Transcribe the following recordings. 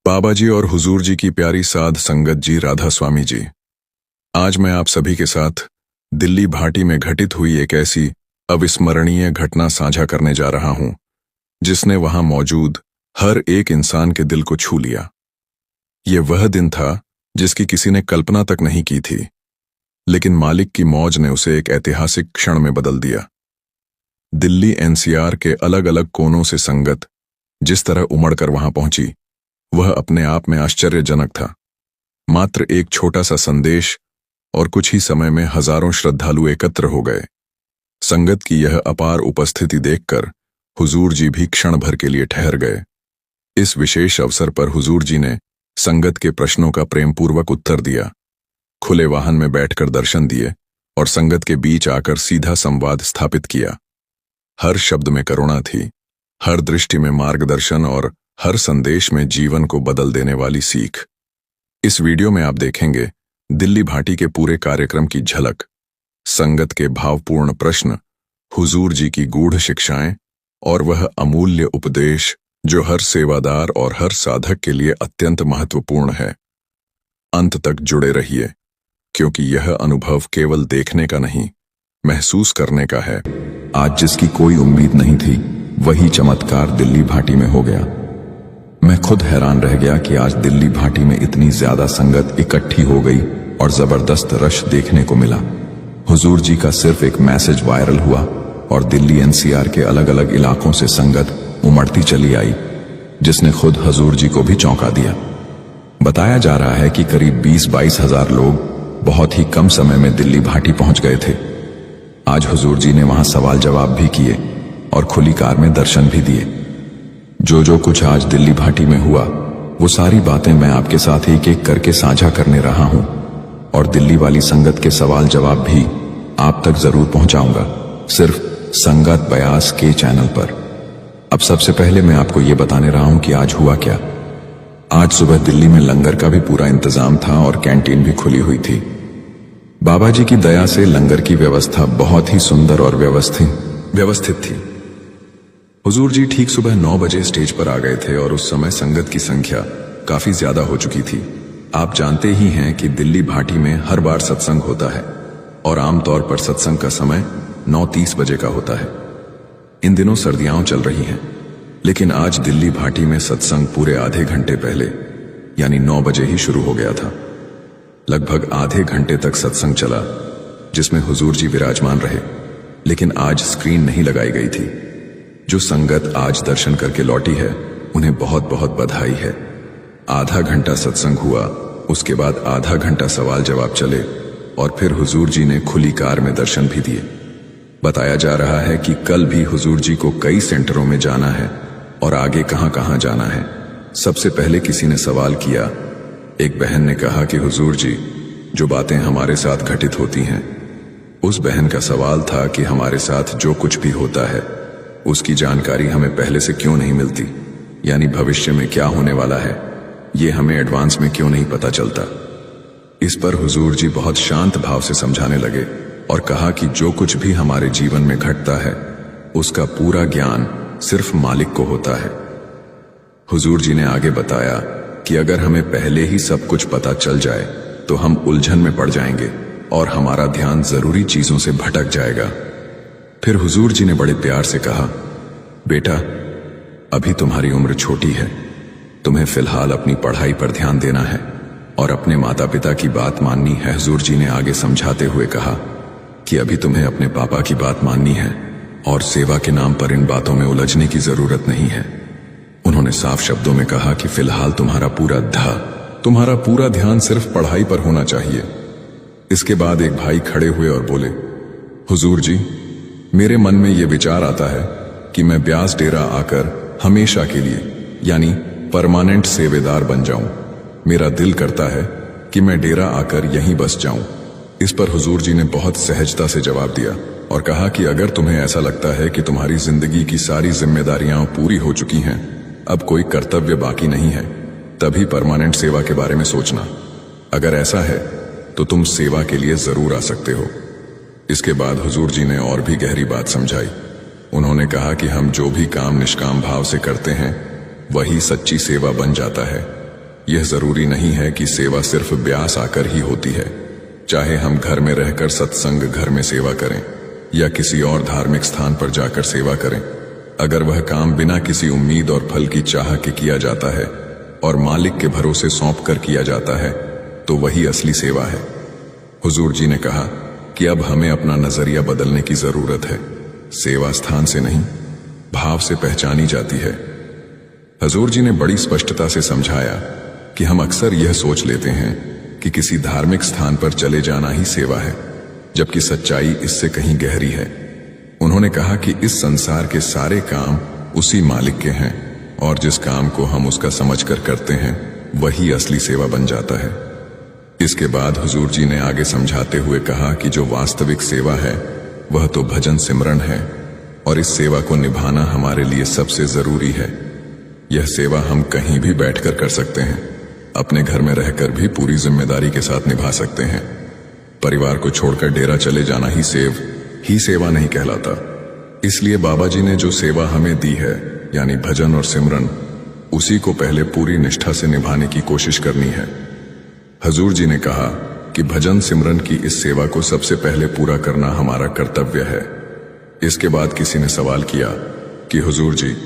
बाबा जी और हुजूर जी की प्यारी साध संगत जी, राधा स्वामी जी। आज मैं आप सभी के साथ दिल्ली भाटी में घटित हुई एक ऐसी अविस्मरणीय घटना साझा करने जा रहा हूं जिसने वहां मौजूद हर एक इंसान के दिल को छू लिया। ये वह दिन था जिसकी किसी ने कल्पना तक नहीं की थी, लेकिन मालिक की मौज ने उसे एक ऐतिहासिक क्षण में बदल दिया। दिल्ली एनसीआर के अलग अलग कोनों से संगत जिस तरह उमड़कर वहां पहुंची, वह अपने आप में आश्चर्यजनक था। मात्र एक छोटा सा संदेश और कुछ ही समय में हजारों श्रद्धालु एकत्र हो गए। संगत की यह अपार उपस्थिति देखकर हुजूर जी भी क्षण भर के लिए ठहर गए। इस विशेष अवसर पर हुजूर जी ने संगत के प्रश्नों का प्रेमपूर्वक उत्तर दिया, खुले वाहन में बैठकर दर्शन दिए और संगत के बीच आकर सीधा संवाद स्थापित किया। हर शब्द में करुणा थी, हर दृष्टि में मार्गदर्शन और हर संदेश में जीवन को बदल देने वाली सीख। इस वीडियो में आप देखेंगे दिल्ली भाटी के पूरे कार्यक्रम की झलक, संगत के भावपूर्ण प्रश्न, हुजूर जी की गूढ़ शिक्षाएं और वह अमूल्य उपदेश जो हर सेवादार और हर साधक के लिए अत्यंत महत्वपूर्ण है। अंत तक जुड़े रहिए, क्योंकि यह अनुभव केवल देखने का नहीं, महसूस करने का है। आज जिसकी कोई उम्मीद नहीं थी, वही चमत्कार दिल्ली भाटी में हो गया। मैं खुद हैरान रह गया कि आज दिल्ली भाटी में इतनी ज्यादा संगत इकट्ठी हो गई और जबरदस्त रश देखने को मिला। हुजूर जी का सिर्फ एक मैसेज वायरल हुआ और दिल्ली एनसीआर के अलग अलग इलाकों से संगत उमड़ती चली आई, जिसने खुद हुजूर जी को भी चौंका दिया। बताया जा रहा है कि करीब 20-22 हजार लोग बहुत ही कम समय में दिल्ली भाटी पहुंच गए थे। आज हुजूर जी ने वहां सवाल जवाब भी किए और खुली कार में दर्शन भी दिए। जो कुछ आज दिल्ली भाटी में हुआ, वो सारी बातें मैं आपके साथ एक एक करके साझा करने रहा हूं और दिल्ली वाली संगत के सवाल जवाब भी आप तक जरूर पहुंचाऊंगा, सिर्फ संगत बयास के चैनल पर। अब सबसे पहले मैं आपको ये बताने रहा हूं कि आज हुआ क्या। आज सुबह दिल्ली में लंगर का भी पूरा इंतजाम था और कैंटीन भी खुली हुई थी। बाबा जी की दया से लंगर की व्यवस्था बहुत ही सुंदर और व्यवस्थित थी। हुजूर जी ठीक सुबह 9 बजे स्टेज पर आ गए थे और उस समय संगत की संख्या काफी ज्यादा हो चुकी थी। आप जानते ही हैं कि दिल्ली भाटी में हर बार सत्संग होता है और आमतौर पर सत्संग का समय 9:30 बजे का होता है। इन दिनों सर्दियां चल रही हैं, लेकिन आज दिल्ली भाटी में सत्संग पूरे आधे घंटे पहले यानी 9 बजे ही शुरू हो गया था। लगभग आधे घंटे तक सत्संग चला, जिसमें हुजूर जी विराजमान रहे, लेकिन आज स्क्रीन नहीं लगाई गई थी। जो संगत आज दर्शन करके लौटी है, उन्हें बहुत बहुत बधाई है। आधा घंटा सत्संग हुआ, उसके बाद आधा घंटा सवाल जवाब चले और फिर हुजूर जी ने खुली कार में दर्शन भी दिए। बताया जा रहा है कि कल भी हुजूर जी को कई सेंटरों में जाना है और आगे कहां कहां जाना है। सबसे पहले किसी ने सवाल किया। एक बहन ने कहा कि हुजूर जी, जो बातें हमारे साथ घटित होती हैं, उस बहन का सवाल था कि हमारे साथ जो कुछ भी होता है उसकी जानकारी हमें पहले से क्यों नहीं मिलती, यानी भविष्य में क्या होने वाला है ये हमें एडवांस में क्यों नहीं पता चलता। इस पर हुजूर जी बहुत शांत भाव से समझाने लगे और कहा कि जो कुछ भी हमारे जीवन में घटता है उसका पूरा ज्ञान सिर्फ मालिक को होता है। हुजूर जी ने आगे बताया कि अगर हमें पहले ही सब कुछ पता चल जाए तो हम उलझन में पड़ जाएंगे और हमारा ध्यान जरूरी चीजों से भटक जाएगा। फिर हुजूर जी ने बड़े प्यार से कहा, बेटा, अभी तुम्हारी उम्र छोटी है, तुम्हें फिलहाल अपनी पढ़ाई पर ध्यान देना है और अपने माता पिता की बात माननी है। हुजूर जी ने आगे समझाते हुए कहा कि अभी तुम्हें अपने पापा की बात माननी है और सेवा के नाम पर इन बातों में उलझने की जरूरत नहीं है। उन्होंने साफ शब्दों में कहा कि फिलहाल तुम्हारा पूरा ध्यान सिर्फ पढ़ाई पर होना चाहिए। इसके बाद एक भाई खड़े हुए और बोले, हुजूर जी, मेरे मन में ये विचार आता है कि मैं ब्यास डेरा आकर हमेशा के लिए यानी परमानेंट सेवेदार बन जाऊं। मेरा दिल करता है कि मैं डेरा आकर यहीं बस जाऊं। इस पर हुजूर जी ने बहुत सहजता से जवाब दिया और कहा कि अगर तुम्हें ऐसा लगता है कि तुम्हारी जिंदगी की सारी जिम्मेदारियां पूरी हो चुकी हैं, अब कोई कर्तव्य बाकी नहीं है, तभी परमानेंट सेवा के बारे में सोचना। अगर ऐसा है तो तुम सेवा के लिए जरूर आ सकते हो। इसके बाद हुजूर जी ने और भी गहरी बात समझाई। उन्होंने कहा कि हम जो भी काम निष्काम भाव से करते हैं, वही सच्ची सेवा बन जाता है। यह जरूरी नहीं है कि सेवा सिर्फ ब्यास आकर ही होती है। चाहे हम घर में रहकर सत्संग घर में सेवा करें या किसी और धार्मिक स्थान पर जाकर सेवा करें, अगर वह काम बिना किसी उम्मीद और फल की चाह के किया जाता है और मालिक के भरोसे सौंप कर किया जाता है तो वही असली सेवा है। हुजूर जी ने कहा कि अब हमें अपना नजरिया बदलने की जरूरत है। सेवा स्थान से नहीं, भाव से पहचानी जाती है। हुजूर जी ने बड़ी स्पष्टता से समझाया कि हम अक्सर यह सोच लेते हैं कि किसी धार्मिक स्थान पर चले जाना ही सेवा है, जबकि सच्चाई इससे कहीं गहरी है। उन्होंने कहा कि इस संसार के सारे काम उसी मालिक के हैं और जिस काम को हम उसका समझकर करते हैं वही असली सेवा बन जाता है। इसके बाद हुजूर जी ने आगे समझाते हुए कहा कि जो वास्तविक सेवा है वह तो भजन सिमरन है और इस सेवा को निभाना हमारे लिए सबसे जरूरी है। यह सेवा हम कहीं भी बैठकर कर सकते हैं, अपने घर में रहकर भी पूरी जिम्मेदारी के साथ निभा सकते हैं। परिवार को छोड़कर डेरा चले जाना ही सेवा नहीं कहलाता। इसलिए बाबा जी ने जो सेवा हमें दी है यानी भजन और सिमरन, उसी को पहले पूरी निष्ठा से निभाने की कोशिश करनी है। हुजूर जी ने कहा कि भजन सिमरन की इस सेवा को सबसे पहले पूरा करना हमारा कर्तव्य है। इसके बाद किसी ने सवाल किया कि हुजूर जी,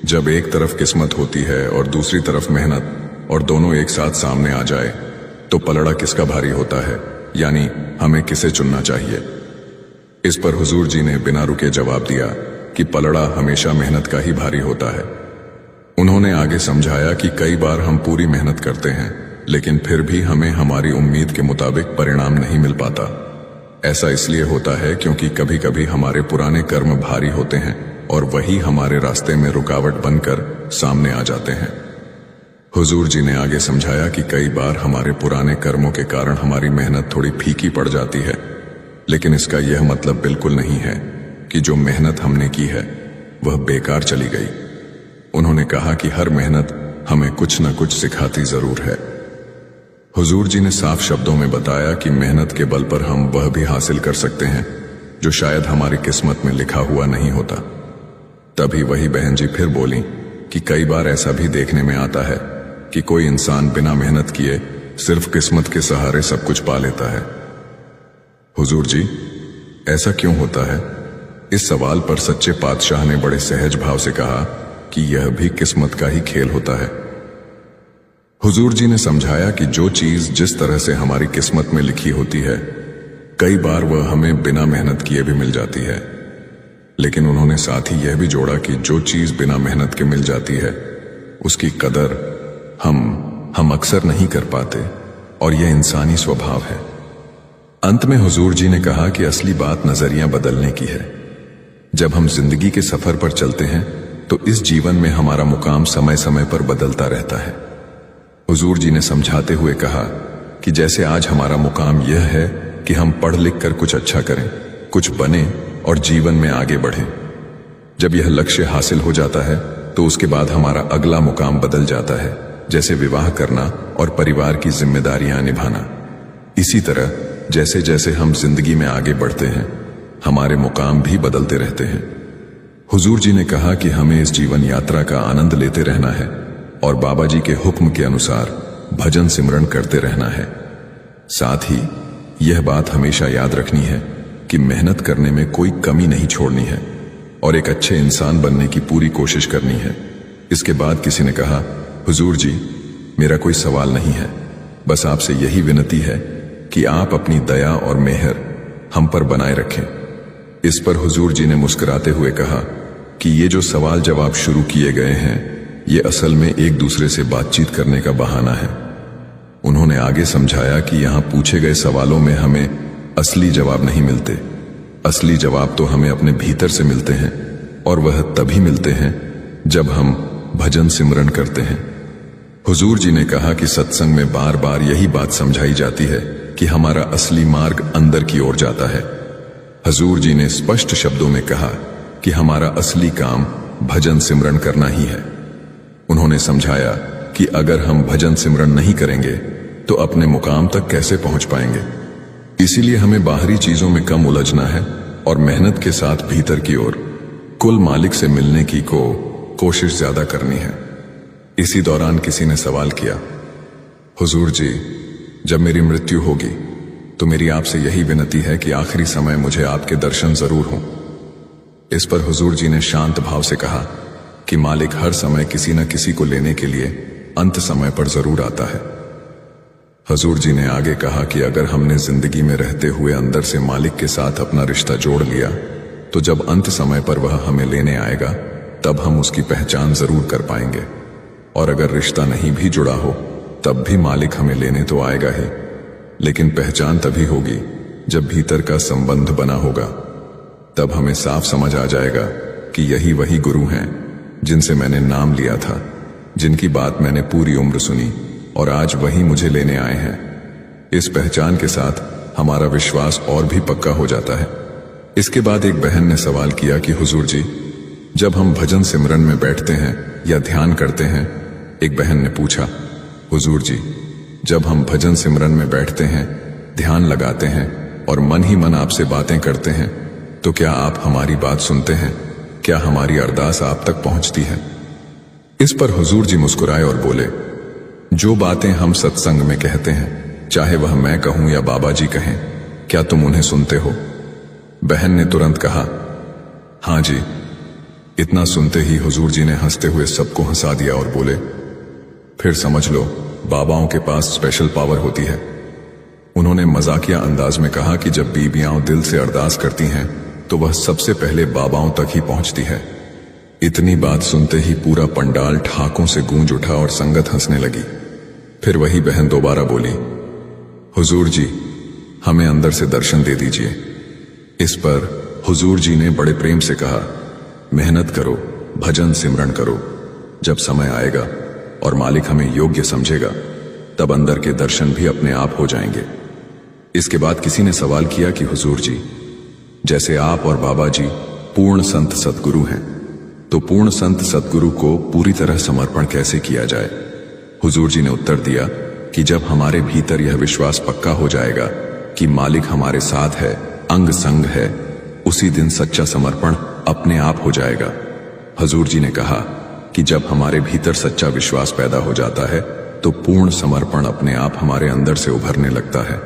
जब एक तरफ किस्मत होती है और दूसरी तरफ मेहनत और दोनों एक साथ सामने आ जाए तो पलड़ा किसका भारी होता है, यानी हमें किसे चुनना चाहिए। इस पर हुजूर जी ने बिना रुके जवाब दिया कि पलड़ा हमेशा मेहनत का ही भारी होता है। उन्होंने आगे समझाया कि कई बार हम पूरी मेहनत करते हैं लेकिन फिर भी हमें हमारी उम्मीद के मुताबिक परिणाम नहीं मिल पाता। ऐसा इसलिए होता है क्योंकि कभी कभी हमारे पुराने कर्म भारी होते हैं और वही हमारे रास्ते में रुकावट बनकर सामने आ जाते हैं। हुजूर जी ने आगे समझाया कि कई बार हमारे पुराने कर्मों के कारण हमारी मेहनत थोड़ी फीकी पड़ जाती है, लेकिन इसका यह मतलब बिल्कुल नहीं है कि जो मेहनत हमने की है वह बेकार चली गई। उन्होंने कहा कि हर मेहनत हमें कुछ न कुछ सिखाती जरूर है। हुजूर जी ने साफ शब्दों में बताया कि मेहनत के बल पर हम वह भी हासिल कर सकते हैं जो शायद हमारी किस्मत में लिखा हुआ नहीं होता। तभी वही बहन जी फिर बोली कि कई बार ऐसा भी देखने में आता है कि कोई इंसान बिना मेहनत किए सिर्फ किस्मत के सहारे सब कुछ पा लेता है। हुजूर जी, ऐसा क्यों होता है? इस सवाल पर सच्चे पातशाह ने बड़े सहज भाव से कहा कि यह भी किस्मत का ही खेल होता है। हुजूर जी ने समझाया कि जो चीज जिस तरह से हमारी किस्मत में लिखी होती है, कई बार वह हमें बिना मेहनत किए भी मिल जाती है। लेकिन उन्होंने साथ ही यह भी जोड़ा कि जो चीज बिना मेहनत के मिल जाती है उसकी कदर हम अक्सर नहीं कर पाते और यह इंसानी स्वभाव है। अंत में हुजूर जी ने कहा कि असली बात नजरिया बदलने की है। जब हम जिंदगी के सफर पर चलते हैं तो इस जीवन में हमारा मुकाम समय समय पर बदलता रहता है। हुजूर जी ने समझाते हुए कहा कि जैसे आज हमारा मुकाम यह है कि हम पढ़ लिख कर कुछ अच्छा करें, कुछ बने और जीवन में आगे बढ़ें। जब यह लक्ष्य हासिल हो जाता है तो उसके बाद हमारा अगला मुकाम बदल जाता है, जैसे विवाह करना और परिवार की जिम्मेदारियां निभाना। इसी तरह जैसे जैसे हम जिंदगी में आगे बढ़ते हैं हमारे मुकाम भी बदलते रहते हैं। हुजूर जी ने कहा कि हमें इस जीवन यात्रा का आनंद लेते रहना है और बाबा जी के हुक्म के अनुसार भजन सिमरन करते रहना है। साथ ही यह बात हमेशा याद रखनी है कि मेहनत करने में कोई कमी नहीं छोड़नी है और एक अच्छे इंसान बनने की पूरी कोशिश करनी है। इसके बाद किसी ने कहा, हुजूर जी, मेरा कोई सवाल नहीं है, बस आपसे यही विनती है कि आप अपनी दया और मेहर हम पर बनाए रखें। इस पर हुजूर जी ने मुस्कुराते हुए कहा कि ये जो सवाल जवाब शुरू किए गए हैं ये असल में एक दूसरे से बातचीत करने का बहाना है। उन्होंने आगे समझाया कि यहां पूछे गए सवालों में हमें असली जवाब नहीं मिलते। असली जवाब तो हमें अपने भीतर से मिलते हैं और वह तभी मिलते हैं जब हम भजन सिमरन करते हैं। हुजूर जी ने कहा कि सत्संग में बार बार यही बात समझाई जाती है कि हमारा असली मार्ग अंदर की ओर जाता है। हुजूर जी ने स्पष्ट शब्दों में कहा कि हमारा असली काम भजन सिमरन करना ही है। उन्होंने समझाया कि अगर हम भजन सिमरन नहीं करेंगे तो अपने मुकाम तक कैसे पहुंच पाएंगे। इसीलिए हमें बाहरी चीजों में कम उलझना है और मेहनत के साथ भीतर की ओर कुल मालिक से मिलने की कोशिश ज्यादा करनी है। इसी दौरान किसी ने सवाल किया, हुजूर जी, जब मेरी मृत्यु होगी तो मेरी आपसे यही विनती है कि आखिरी समय मुझे आपके दर्शन जरूर हों। इस पर हुजूर जी ने शांत भाव से कहा कि मालिक हर समय किसी न किसी को लेने के लिए अंत समय पर जरूर आता है। हुजूर जी ने आगे कहा कि अगर हमने जिंदगी में रहते हुए अंदर से मालिक के साथ अपना रिश्ता जोड़ लिया तो जब अंत समय पर वह हमें लेने आएगा तब हम उसकी पहचान जरूर कर पाएंगे, और अगर रिश्ता नहीं भी जुड़ा हो तब भी मालिक हमें लेने तो आएगा ही, लेकिन पहचान तभी होगी जब भीतर का संबंध बना होगा। तब हमें साफ समझ आ जाएगा कि यही वही गुरु हैं जिनसे मैंने नाम लिया था, जिनकी बात मैंने पूरी उम्र सुनी और आज वही मुझे लेने आए हैं। इस पहचान के साथ हमारा विश्वास और भी पक्का हो जाता है। इसके बाद एक बहन ने सवाल किया कि हुजूर जी, जब हम भजन सिमरन में बैठते हैं या ध्यान करते हैं, एक बहन ने पूछा, हुजूर जी, जब हम भजन सिमरन में बैठते हैं, ध्यान लगाते हैं और मन ही मन आपसे बातें करते हैं, तो क्या आप हमारी बात सुनते हैं? क्या हमारी अरदास आप तक पहुंचती है? इस पर हुजूर जी मुस्कुराए और बोले, जो बातें हम सत्संग में कहते हैं, चाहे वह मैं कहूं या बाबा जी कहें, क्या तुम उन्हें सुनते हो? बहन ने तुरंत कहा, हां जी। इतना सुनते ही हुजूर जी ने हंसते हुए सबको हंसा दिया और बोले, फिर समझ लो बाबाओं के पास स्पेशल पावर होती है। उन्होंने मजाकिया अंदाज में कहा कि जब बीबियां दिल से अरदास करती हैं तो वह सबसे पहले बाबाओं तक ही पहुंचती है। इतनी बात सुनते ही पूरा पंडाल ठाकों से गूंज उठा और संगत हंसने लगी। फिर वही बहन दोबारा बोली, हुजूर जी, हमें अंदर से दर्शन दे दीजिए। इस पर हुजूर जी ने बड़े प्रेम से कहा, मेहनत करो, भजन सिमरन करो। जब समय आएगा और मालिक हमें योग्य समझेगा तब अंदर के दर्शन भी अपने आप हो जाएंगे। इसके बाद किसी ने सवाल किया कि हुजूर जी, जैसे आप और बाबा जी पूर्ण संत सतगुरु हैं, तो पूर्ण संत सतगुरु को पूरी तरह समर्पण कैसे किया जाए? हुजूर जी ने उत्तर दिया कि जब हमारे भीतर यह विश्वास पक्का हो जाएगा कि मालिक हमारे साथ है, अंग संग है, उसी दिन सच्चा समर्पण अपने आप हो जाएगा। हुजूर जी ने कहा कि जब हमारे भीतर सच्चा विश्वास पैदा हो जाता है तो पूर्ण समर्पण अपने आप हमारे अंदर से उभरने लगता है।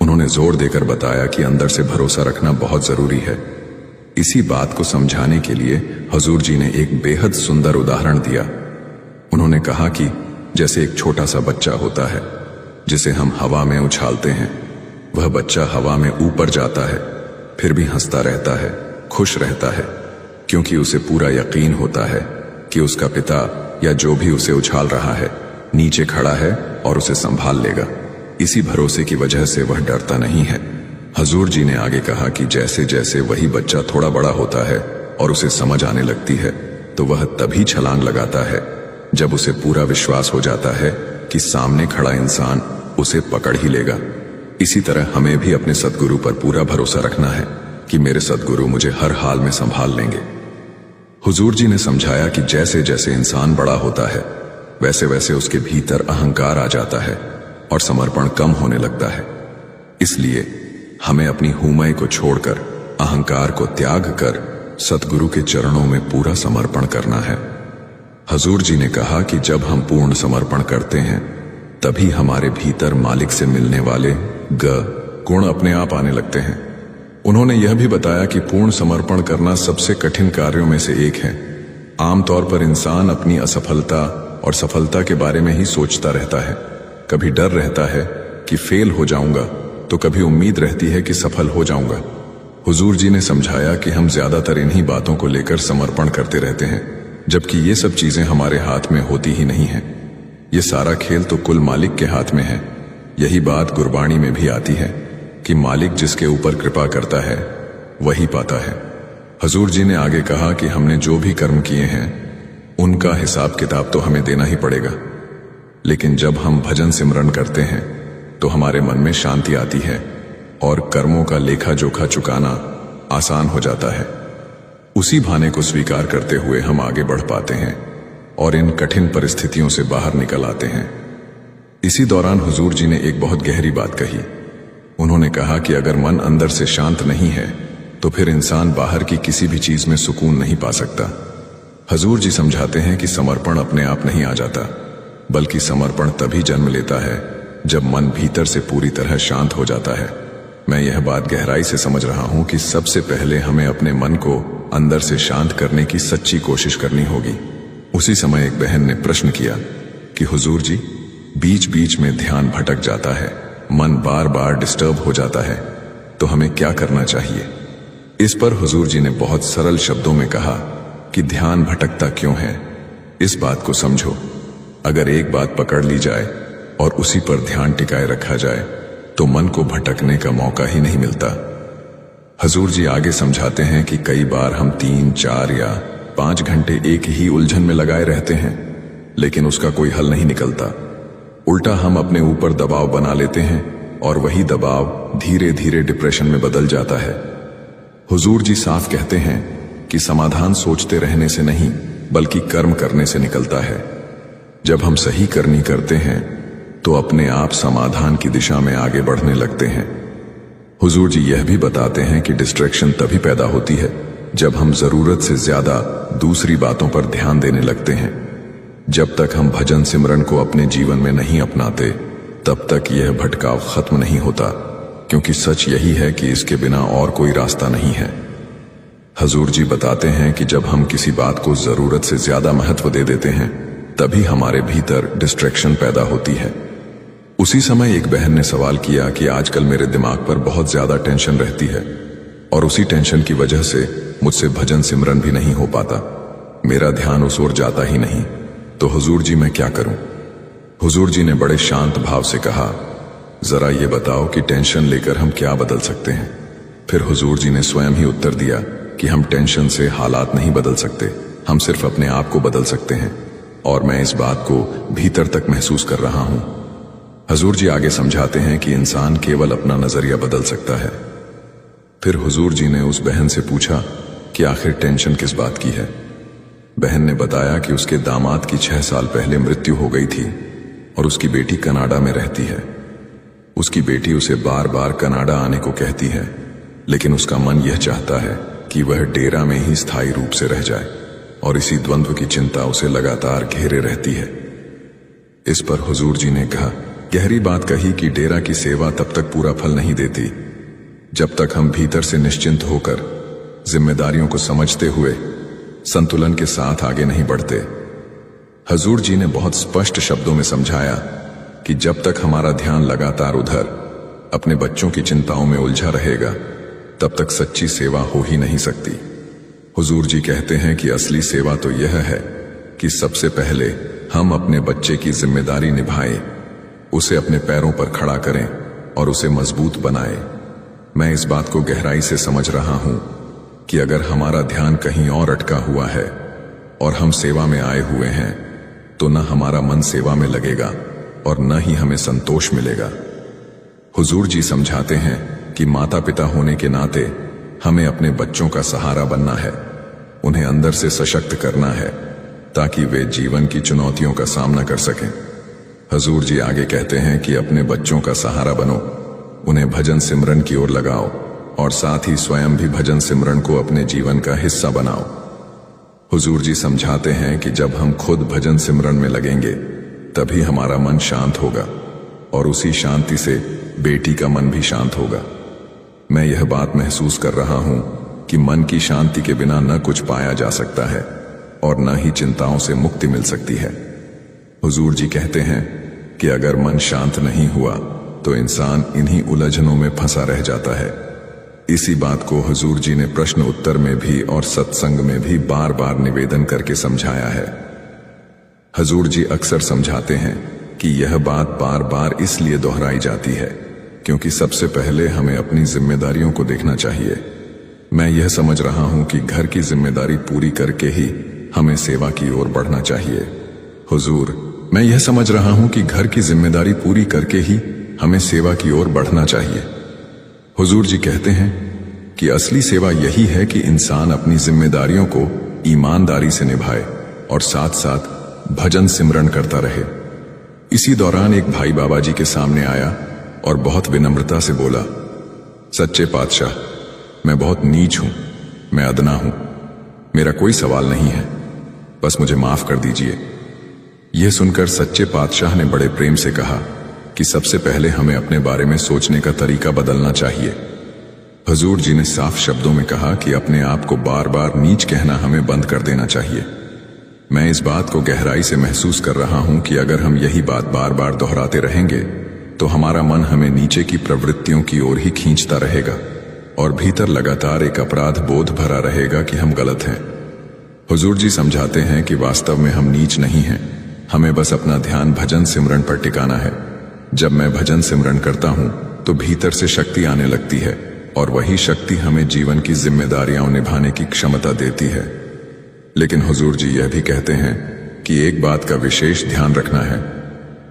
उन्होंने जोर देकर बताया कि अंदर से भरोसा रखना बहुत जरूरी है। इसी बात को समझाने के लिए हुजूर जी ने एक बेहद सुंदर उदाहरण दिया। उन्होंने कहा कि जैसे एक छोटा सा बच्चा होता है जिसे हम हवा में उछालते हैं, वह बच्चा हवा में ऊपर जाता है फिर भी हंसता रहता है, खुश रहता है, क्योंकि उसे पूरा यकीन होता है कि उसका पिता या जो भी उसे उछाल रहा है नीचे खड़ा है और उसे संभाल लेगा। इसी भरोसे की वजह से वह डरता नहीं है। हुजूर जी ने आगे कहा कि जैसे जैसे वही बच्चा थोड़ा बड़ा होता है और उसे समझ आने लगती है तो वह तभी छलांग लगाता है जब उसे पूरा विश्वास हो जाता है कि सामने खड़ा इंसान उसे पकड़ ही लेगा। इसी तरह हमें भी अपने सद्गुरु पर पूरा भरोसा रखना है कि मेरे सद्गुरु मुझे हर हाल में संभाल लेंगे। हुजूर जी ने समझाया कि जैसे जैसे इंसान बड़ा होता है वैसे वैसे उसके भीतर अहंकार आ जाता है और समर्पण कम होने लगता है। इसलिए हमें अपनी हुमै को छोड़कर अहंकार को त्याग कर सतगुरु के चरणों में पूरा समर्पण करना है। हुजूर जी ने कहा कि जब हम पूर्ण समर्पण करते हैं तभी हमारे भीतर मालिक से मिलने वाले गुण अपने आप आने लगते हैं। उन्होंने यह भी बताया कि पूर्ण समर्पण करना सबसे कठिन कार्यों में से एक है। आमतौर पर इंसान अपनी असफलता और सफलता के बारे में ही सोचता रहता है। कभी डर रहता है कि फेल हो जाऊंगा तो कभी उम्मीद रहती है कि सफल हो जाऊंगा। हुजूर जी ने समझाया कि हम ज्यादातर इन्हीं बातों को लेकर समर्पण करते रहते हैं, जबकि ये सब चीजें हमारे हाथ में होती ही नहीं है। ये सारा खेल तो कुल मालिक के हाथ में है। यही बात गुरबाणी में भी आती है कि मालिक जिसके ऊपर कृपा करता है वही पाता है। हुजूर जी ने आगे कहा कि हमने जो भी कर्म किए हैं उनका हिसाब किताब तो हमें देना ही पड़ेगा, लेकिन जब हम भजन सिमरन करते हैं तो हमारे मन में शांति आती है और कर्मों का लेखा जोखा चुकाना आसान हो जाता है। उसी भाने को स्वीकार करते हुए हम आगे बढ़ पाते हैं और इन कठिन परिस्थितियों से बाहर निकल आते हैं। इसी दौरान हुजूर जी ने एक बहुत गहरी बात कही। उन्होंने कहा कि अगर मन अंदर से शांत नहीं है तो फिर इंसान बाहर की किसी भी चीज में सुकून नहीं पा सकता। हुजूर जी समझाते हैं कि समर्पण अपने आप नहीं आ जाता, बल्कि समर्पण तभी जन्म लेता है जब मन भीतर से पूरी तरह शांत हो जाता है। मैं यह बात गहराई से समझ रहा हूं कि सबसे पहले हमें अपने मन को अंदर से शांत करने की सच्ची कोशिश करनी होगी। उसी समय एक बहन ने प्रश्न किया कि हुजूर जी, बीच बीच में ध्यान भटक जाता है, मन बार बार डिस्टर्ब हो जाता है, तो हमें क्या करना चाहिए? इस पर हुजूर जी ने बहुत सरल शब्दों में कहा कि ध्यान भटकता क्यों है, इस बात को समझो। अगर एक बात पकड़ ली जाए और उसी पर ध्यान टिकाए रखा जाए तो मन को भटकने का मौका ही नहीं मिलता। हुजूर जी आगे समझाते हैं कि कई बार हम 3, 4 या 5 घंटे एक ही उलझन में लगाए रहते हैं, लेकिन उसका कोई हल नहीं निकलता। उल्टा हम अपने ऊपर दबाव बना लेते हैं और वही दबाव धीरे धीरे डिप्रेशन में बदल जाता है। हुजूर जी साफ कहते हैं कि समाधान सोचते रहने से नहीं बल्कि कर्म करने से निकलता है। जब हम सही करनी करते हैं तो अपने आप समाधान की दिशा में आगे बढ़ने लगते हैं। हुजूर जी यह भी बताते हैं कि डिस्ट्रैक्शन तभी पैदा होती है जब हम जरूरत से ज्यादा दूसरी बातों पर ध्यान देने लगते हैं। जब तक हम भजन सिमरन को अपने जीवन में नहीं अपनाते तब तक यह भटकाव खत्म नहीं होता, क्योंकि सच यही है कि इसके बिना और कोई रास्ता नहीं है। हुजूर जी बताते हैं कि जब हम किसी बात को जरूरत से ज्यादा महत्व दे देते हैं तभी हमारे भीतर डिस्ट्रैक्शन पैदा होती है। उसी समय एक बहन ने सवाल किया कि आजकल मेरे दिमाग पर बहुत ज्यादा टेंशन रहती है और उसी टेंशन की वजह से मुझसे भजन सिमरन भी नहीं हो पाता, मेरा ध्यान उस ओर जाता ही नहीं, तो हुजूर जी मैं क्या करूं? हुजूर जी ने बड़े शांत भाव से कहा, जरा ये बताओ कि टेंशन लेकर हम क्या बदल सकते हैं? फिर हुजूर जी ने स्वयं ही उत्तर दिया कि हम टेंशन से हालात नहीं बदल सकते, हम सिर्फ अपने आप को बदल सकते हैं, और मैं इस बात को भीतर तक महसूस कर रहा हूं। हुजूर जी आगे समझाते हैं कि इंसान केवल अपना नजरिया बदल सकता है। फिर हुजूर जी ने उस बहन से पूछा कि आखिर टेंशन किस बात की है? बहन ने बताया कि उसके दामाद की 6 साल पहले मृत्यु हो गई थी और उसकी बेटी कनाडा में रहती है। उसकी बेटी उसे बार बार कनाडा आने को कहती है, लेकिन उसका मन यह चाहता है कि वह डेरा में ही स्थायी रूप से रह जाए, और इसी द्वंद्व की चिंता उसे लगातार घेरे रहती है। इस पर हुजूर जी ने कहा, गहरी बात कही कि डेरा की सेवा तब तक पूरा फल नहीं देती जब तक हम भीतर से निश्चिंत होकर जिम्मेदारियों को समझते हुए संतुलन के साथ आगे नहीं बढ़ते। हुजूर जी ने बहुत स्पष्ट शब्दों में समझाया कि जब तक हमारा ध्यान लगातार उधर अपने बच्चों की चिंताओं में उलझा रहेगा तब तक सच्ची सेवा हो ही नहीं सकती। हुजूर जी कहते हैं कि असली सेवा तो यह है कि सबसे पहले हम अपने बच्चे की जिम्मेदारी निभाएं, उसे अपने पैरों पर खड़ा करें और उसे मजबूत बनाएं। मैं इस बात को गहराई से समझ रहा हूं कि अगर हमारा ध्यान कहीं और अटका हुआ है और हम सेवा में आए हुए हैं तो न हमारा मन सेवा में लगेगा और न ही हमें संतोष मिलेगा। हुजूर जी समझाते हैं कि माता पिता होने के नाते हमें अपने बच्चों का सहारा बनना है, उन्हें अंदर से सशक्त करना है ताकि वे जीवन की चुनौतियों का सामना कर सकें। हुजूर जी आगे कहते हैं कि अपने बच्चों का सहारा बनो, उन्हें भजन सिमरन की ओर लगाओ और साथ ही स्वयं भी भजन सिमरन को अपने जीवन का हिस्सा बनाओ। हुजूर जी समझाते हैं कि जब हम खुद भजन सिमरन में लगेंगे तभी हमारा मन शांत होगा और उसी शांति से बेटी का मन भी शांत होगा। मैं यह बात महसूस कर रहा हूं कि मन की शांति के बिना न कुछ पाया जा सकता है और न ही चिंताओं से मुक्ति मिल सकती है। हुजूर जी कहते हैं कि अगर मन शांत नहीं हुआ तो इंसान इन्हीं उलझनों में फंसा रह जाता है। इसी बात को हुजूर जी ने प्रश्न उत्तर में भी और सत्संग में भी बार बार निवेदन करके समझाया है। हुजूर जी अक्सर समझाते हैं कि यह बात बार बार इसलिए दोहराई जाती है क्योंकि सबसे पहले हमें अपनी जिम्मेदारियों को देखना चाहिए। मैं यह समझ रहा हूं कि घर की जिम्मेदारी पूरी करके ही हमें सेवा की ओर बढ़ना चाहिए। हुजूर, मैं यह समझ रहा हूं कि घर की जिम्मेदारी पूरी करके ही हमें सेवा की ओर बढ़ना चाहिए। हुजूर जी कहते हैं कि असली सेवा यही है कि इंसान अपनी जिम्मेदारियों को ईमानदारी से निभाए और साथ साथ भजन सिमरन करता रहे। इसी दौरान एक भाई बाबा जी के सामने आया और बहुत विनम्रता से बोला, सच्चे पातशाह, मैं बहुत नीच हूं, मैं अदना हूं, मेरा कोई सवाल नहीं है, बस मुझे माफ कर दीजिए। यह सुनकर सच्चे पातशाह ने बड़े प्रेम से कहा कि सबसे पहले हमें अपने बारे में सोचने का तरीका बदलना चाहिए। हुजूर जी ने साफ शब्दों में कहा कि अपने आप को बार बार नीच कहना हमें बंद कर देना चाहिए। मैं इस बात को गहराई से महसूस कर रहा हूं कि अगर हम यही बात बार बार दोहराते रहेंगे तो हमारा मन हमें नीचे की प्रवृत्तियों की ओर ही खींचता रहेगा और भीतर लगातार एक अपराध बोध भरा रहेगा कि हम गलत हैं। हुजूर जी समझाते हैं कि वास्तव में हम नीच नहीं हैं, हमें बस अपना ध्यान भजन सिमरन पर टिकाना है। जब मैं भजन सिमरन करता हूं तो भीतर से शक्ति आने लगती है और वही शक्ति हमें जीवन की जिम्मेदारियां निभाने की क्षमता देती है। लेकिन हुजूर जी यह भी कहते हैं कि एक बात का विशेष ध्यान रखना है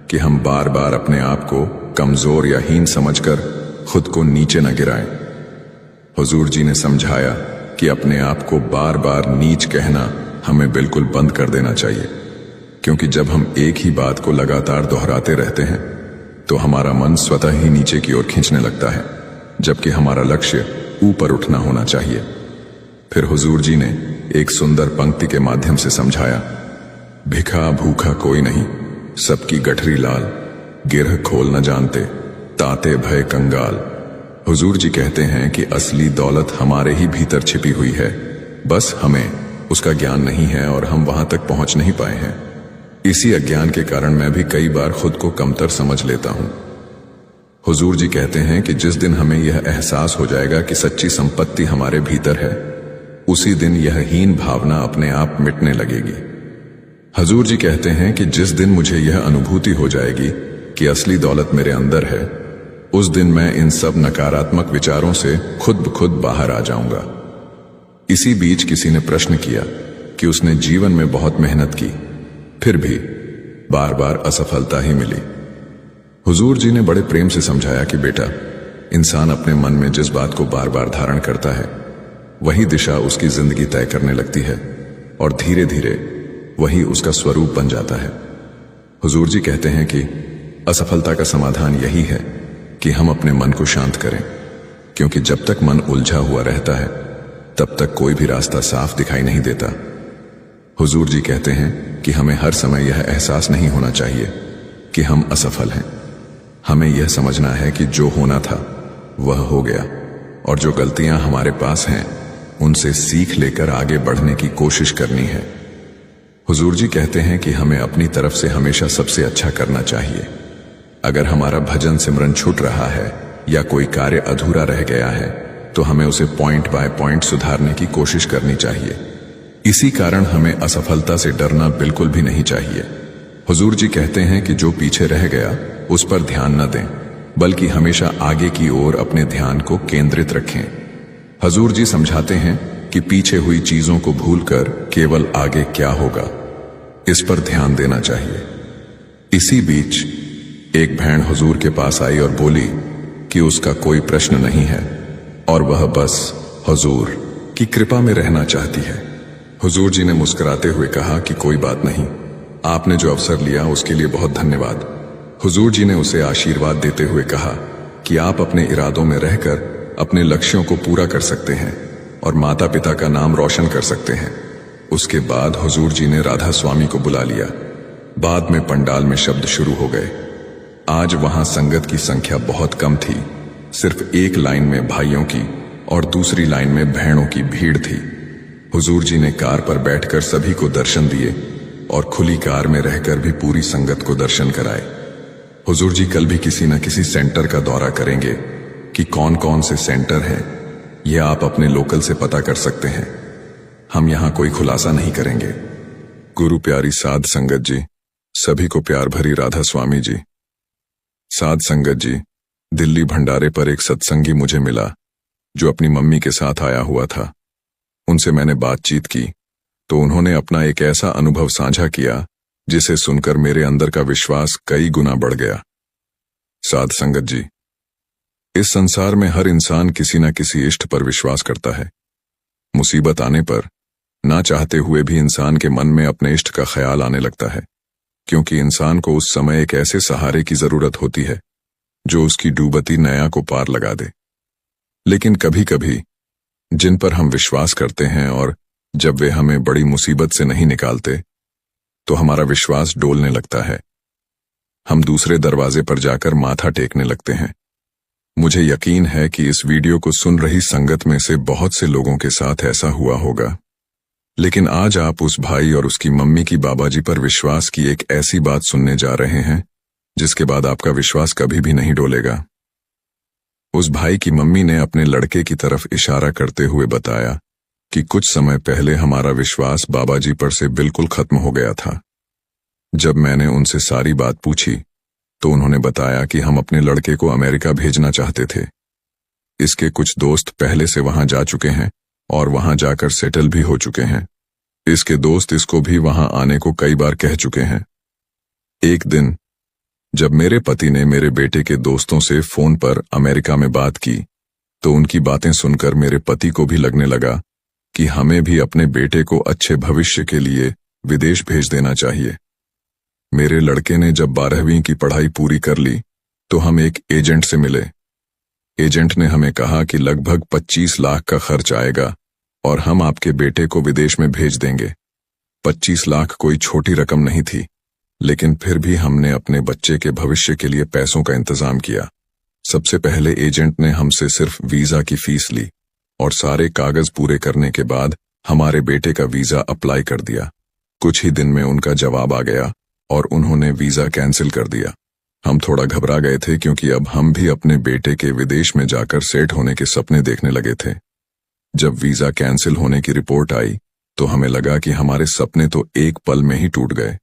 कि हम बार बार अपने आप को कमजोर या हीन समझकर खुद को नीचे न गिराएं। हुजूर जी ने समझाया कि अपने आप को बार बार नीच कहना हमें बिल्कुल बंद कर देना चाहिए, क्योंकि जब हम एक ही बात को लगातार दोहराते रहते हैं तो हमारा मन स्वतः ही नीचे की ओर खींचने लगता है, जबकि हमारा लक्ष्य ऊपर उठना होना चाहिए। फिर हुजूर जी ने एक सुंदर पंक्ति के माध्यम से समझाया, भिखा भूखा कोई नहीं, सबकी गठरी लाल, गिरह खोल न जानते, ताते भय कंगाल। हुजूर जी कहते हैं कि असली दौलत हमारे ही भीतर छिपी हुई है, बस हमें उसका ज्ञान नहीं है और हम वहां तक पहुंच नहीं पाए हैं। इसी अज्ञान के कारण मैं भी कई बार खुद को कमतर समझ लेता हूं। हुजूर जी कहते हैं कि जिस दिन हमें यह एहसास हो जाएगा कि सच्ची संपत्ति हमारे भीतर है, उसी दिन यह हीन भावना अपने आप मिटने लगेगी। हुजूर जी कहते हैं कि जिस दिन मुझे यह अनुभूति हो जाएगी कि असली दौलत मेरे अंदर है, उस दिन मैं इन सब नकारात्मक विचारों से खुद ब खुद बाहर आ जाऊंगा। इसी बीच किसी ने प्रश्न किया कि उसने जीवन में बहुत मेहनत की, फिर भी बार बार असफलता ही मिली। हुजूर जी ने बड़े प्रेम से समझाया कि बेटा, इंसान अपने मन में जिस बात को बार बार धारण करता है वही दिशा उसकी जिंदगी तय करने लगती है और धीरे धीरे वही उसका स्वरूप बन जाता है। हुजूर जी कहते हैं कि असफलता का समाधान यही है कि हम अपने मन को शांत करें, क्योंकि जब तक मन उलझा हुआ रहता है तब तक कोई भी रास्ता साफ दिखाई नहीं देता। हुजूर जी कहते हैं कि हमें हर समय यह एहसास नहीं होना चाहिए कि हम असफल हैं। हमें यह समझना है कि जो होना था वह हो गया और जो गलतियां हमारे पास हैं उनसे सीख लेकर आगे बढ़ने की कोशिश करनी है। हुजूर जी कहते हैं कि हमें अपनी तरफ से हमेशा सबसे अच्छा करना चाहिए। अगर हमारा भजन सिमरन छूट रहा है या कोई कार्य अधूरा रह गया है तो हमें उसे पॉइंट बाय पॉइंट सुधारने की कोशिश करनी चाहिए। इसी कारण हमें असफलता से डरना बिल्कुल भी नहीं चाहिए। हुजूर जी कहते हैं कि जो पीछे रह गया उस पर ध्यान न दें, बल्कि हमेशा आगे की ओर अपने ध्यान को केंद्रित रखें। हुजूर जी समझाते हैं कि पीछे हुई चीजों को भूलकर केवल आगे क्या होगा, इस पर ध्यान देना चाहिए। इसी बीच एक बहन हुजूर के पास आई और बोली कि उसका कोई प्रश्न नहीं है और वह बस हुजूर की कृपा में रहना चाहती है। हुजूर जी ने मुस्कुराते हुए कहा कि कोई बात नहीं, आपने जो अवसर लिया उसके लिए बहुत धन्यवाद। हुजूर जी ने उसे आशीर्वाद देते हुए कहा कि आप अपने इरादों में रहकर अपने लक्ष्यों को पूरा कर सकते हैं और माता पिता का नाम रोशन कर सकते हैं। उसके बाद हुजूर जी ने राधा स्वामी को बुला लिया। बाद में पंडाल में शब्द शुरू हो गए। आज वहां संगत की संख्या बहुत कम थी, सिर्फ एक लाइन में भाइयों की और दूसरी लाइन में बहनों की भीड़ थी। हुजूर जी ने कार पर बैठकर सभी को दर्शन दिए और खुली कार में रहकर भी पूरी संगत को दर्शन कराए। हुजूर जी कल भी किसी न किसी सेंटर का दौरा करेंगे कि कौन कौन से सेंटर हैं, यह आप अपने लोकल से पता कर सकते हैं। हम यहां कोई खुलासा नहीं करेंगे। गुरु प्यारी साध संगत जी, सभी को प्यार भरी राधा स्वामी जी। साध संगत जी, दिल्ली भंडारे पर एक सत्संगी मुझे मिला जो अपनी मम्मी के साथ आया हुआ था। उनसे मैंने बातचीत की तो उन्होंने अपना एक ऐसा अनुभव साझा किया जिसे सुनकर मेरे अंदर का विश्वास कई गुना बढ़ गया। साध संगत जी, इस संसार में हर इंसान किसी न किसी इष्ट पर विश्वास करता है। मुसीबत आने पर ना चाहते हुए भी इंसान के मन में अपने इष्ट का ख्याल आने लगता है, क्योंकि इंसान को उस समय एक ऐसे सहारे की जरूरत होती है जो उसकी डूबती नैया को पार लगा दे। लेकिन कभी कभी जिन पर हम विश्वास करते हैं और जब वे हमें बड़ी मुसीबत से नहीं निकालते, तो हमारा विश्वास डोलने लगता है। हम दूसरे दरवाजे पर जाकर माथा टेकने लगते हैं। मुझे यकीन है कि इस वीडियो को सुन रही संगत में से बहुत से लोगों के साथ ऐसा हुआ होगा। लेकिन आज आप उस भाई और उसकी मम्मी की बाबाजी पर विश्वास की एक ऐसी बात सुनने जा रहे हैं जिसके बाद आपका विश्वास कभी भी नहीं डोलेगा। उस भाई की मम्मी ने अपने लड़के की तरफ इशारा करते हुए बताया कि कुछ समय पहले हमारा विश्वास बाबाजी पर से बिल्कुल खत्म हो गया था। जब मैंने उनसे सारी बात पूछी तो उन्होंने बताया कि हम अपने लड़के को अमेरिका भेजना चाहते थे। इसके कुछ दोस्त पहले से वहां जा चुके हैं और वहां जाकर सेटल भी हो चुके हैं। इसके दोस्त इसको भी वहां आने को कई बार कह चुके हैं। एक दिन जब मेरे पति ने मेरे बेटे के दोस्तों से फोन पर अमेरिका में बात की तो उनकी बातें सुनकर मेरे पति को भी लगने लगा कि हमें भी अपने बेटे को अच्छे भविष्य के लिए विदेश भेज देना चाहिए। मेरे लड़के ने जब 12वीं की पढ़ाई पूरी कर ली तो हम एक एजेंट से मिले। एजेंट ने हमें कहा कि लगभग 25 लाख का खर्च आएगा और हम आपके बेटे को विदेश में भेज देंगे। 25 लाख कोई छोटी रकम नहीं थी, लेकिन फिर भी हमने अपने बच्चे के भविष्य के लिए पैसों का इंतजाम किया। सबसे पहले एजेंट ने हमसे सिर्फ वीजा की फीस ली और सारे कागज पूरे करने के बाद हमारे बेटे का वीजा अप्लाई कर दिया। कुछ ही दिन में उनका जवाब आ गया और उन्होंने वीजा कैंसिल कर दिया। हम थोड़ा घबरा गए थे क्योंकि अब हम भी अपने बेटे के विदेश में जाकर सेट होने के सपने देखने लगे थे। जब वीजा कैंसिल होने की रिपोर्ट आई तो हमें लगा कि हमारे सपने तो एक पल में ही टूट गए।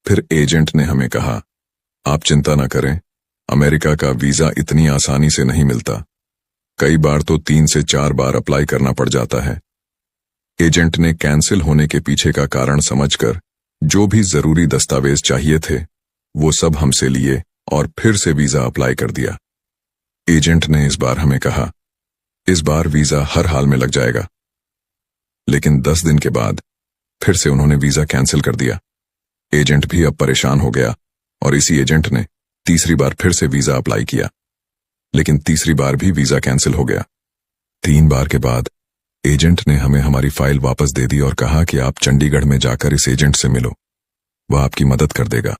फिर एजेंट ने हमें कहा, आप चिंता न करें, अमेरिका का वीजा इतनी आसानी से नहीं मिलता। कई बार तो 3 से 4 बार अप्लाई करना पड़ जाता है। एजेंट ने कैंसिल होने के पीछे का कारण समझकर जो भी जरूरी दस्तावेज चाहिए थे वो सब हमसे लिए और फिर से वीजा अप्लाई कर दिया। एजेंट ने इस बार हमें कहा, इस बार वीजा हर हाल में लग जाएगा। लेकिन 10 दिन के बाद फिर से उन्होंने वीजा कैंसिल कर दिया। एजेंट भी अब परेशान हो गया और इसी एजेंट ने तीसरी बार फिर से वीजा अप्लाई किया, लेकिन तीसरी बार भी वीजा कैंसिल हो गया। 3 बार के बाद एजेंट ने हमें हमारी फाइल वापस दे दी और कहा कि आप चंडीगढ़ में जाकर इस एजेंट से मिलो, वह आपकी मदद कर देगा।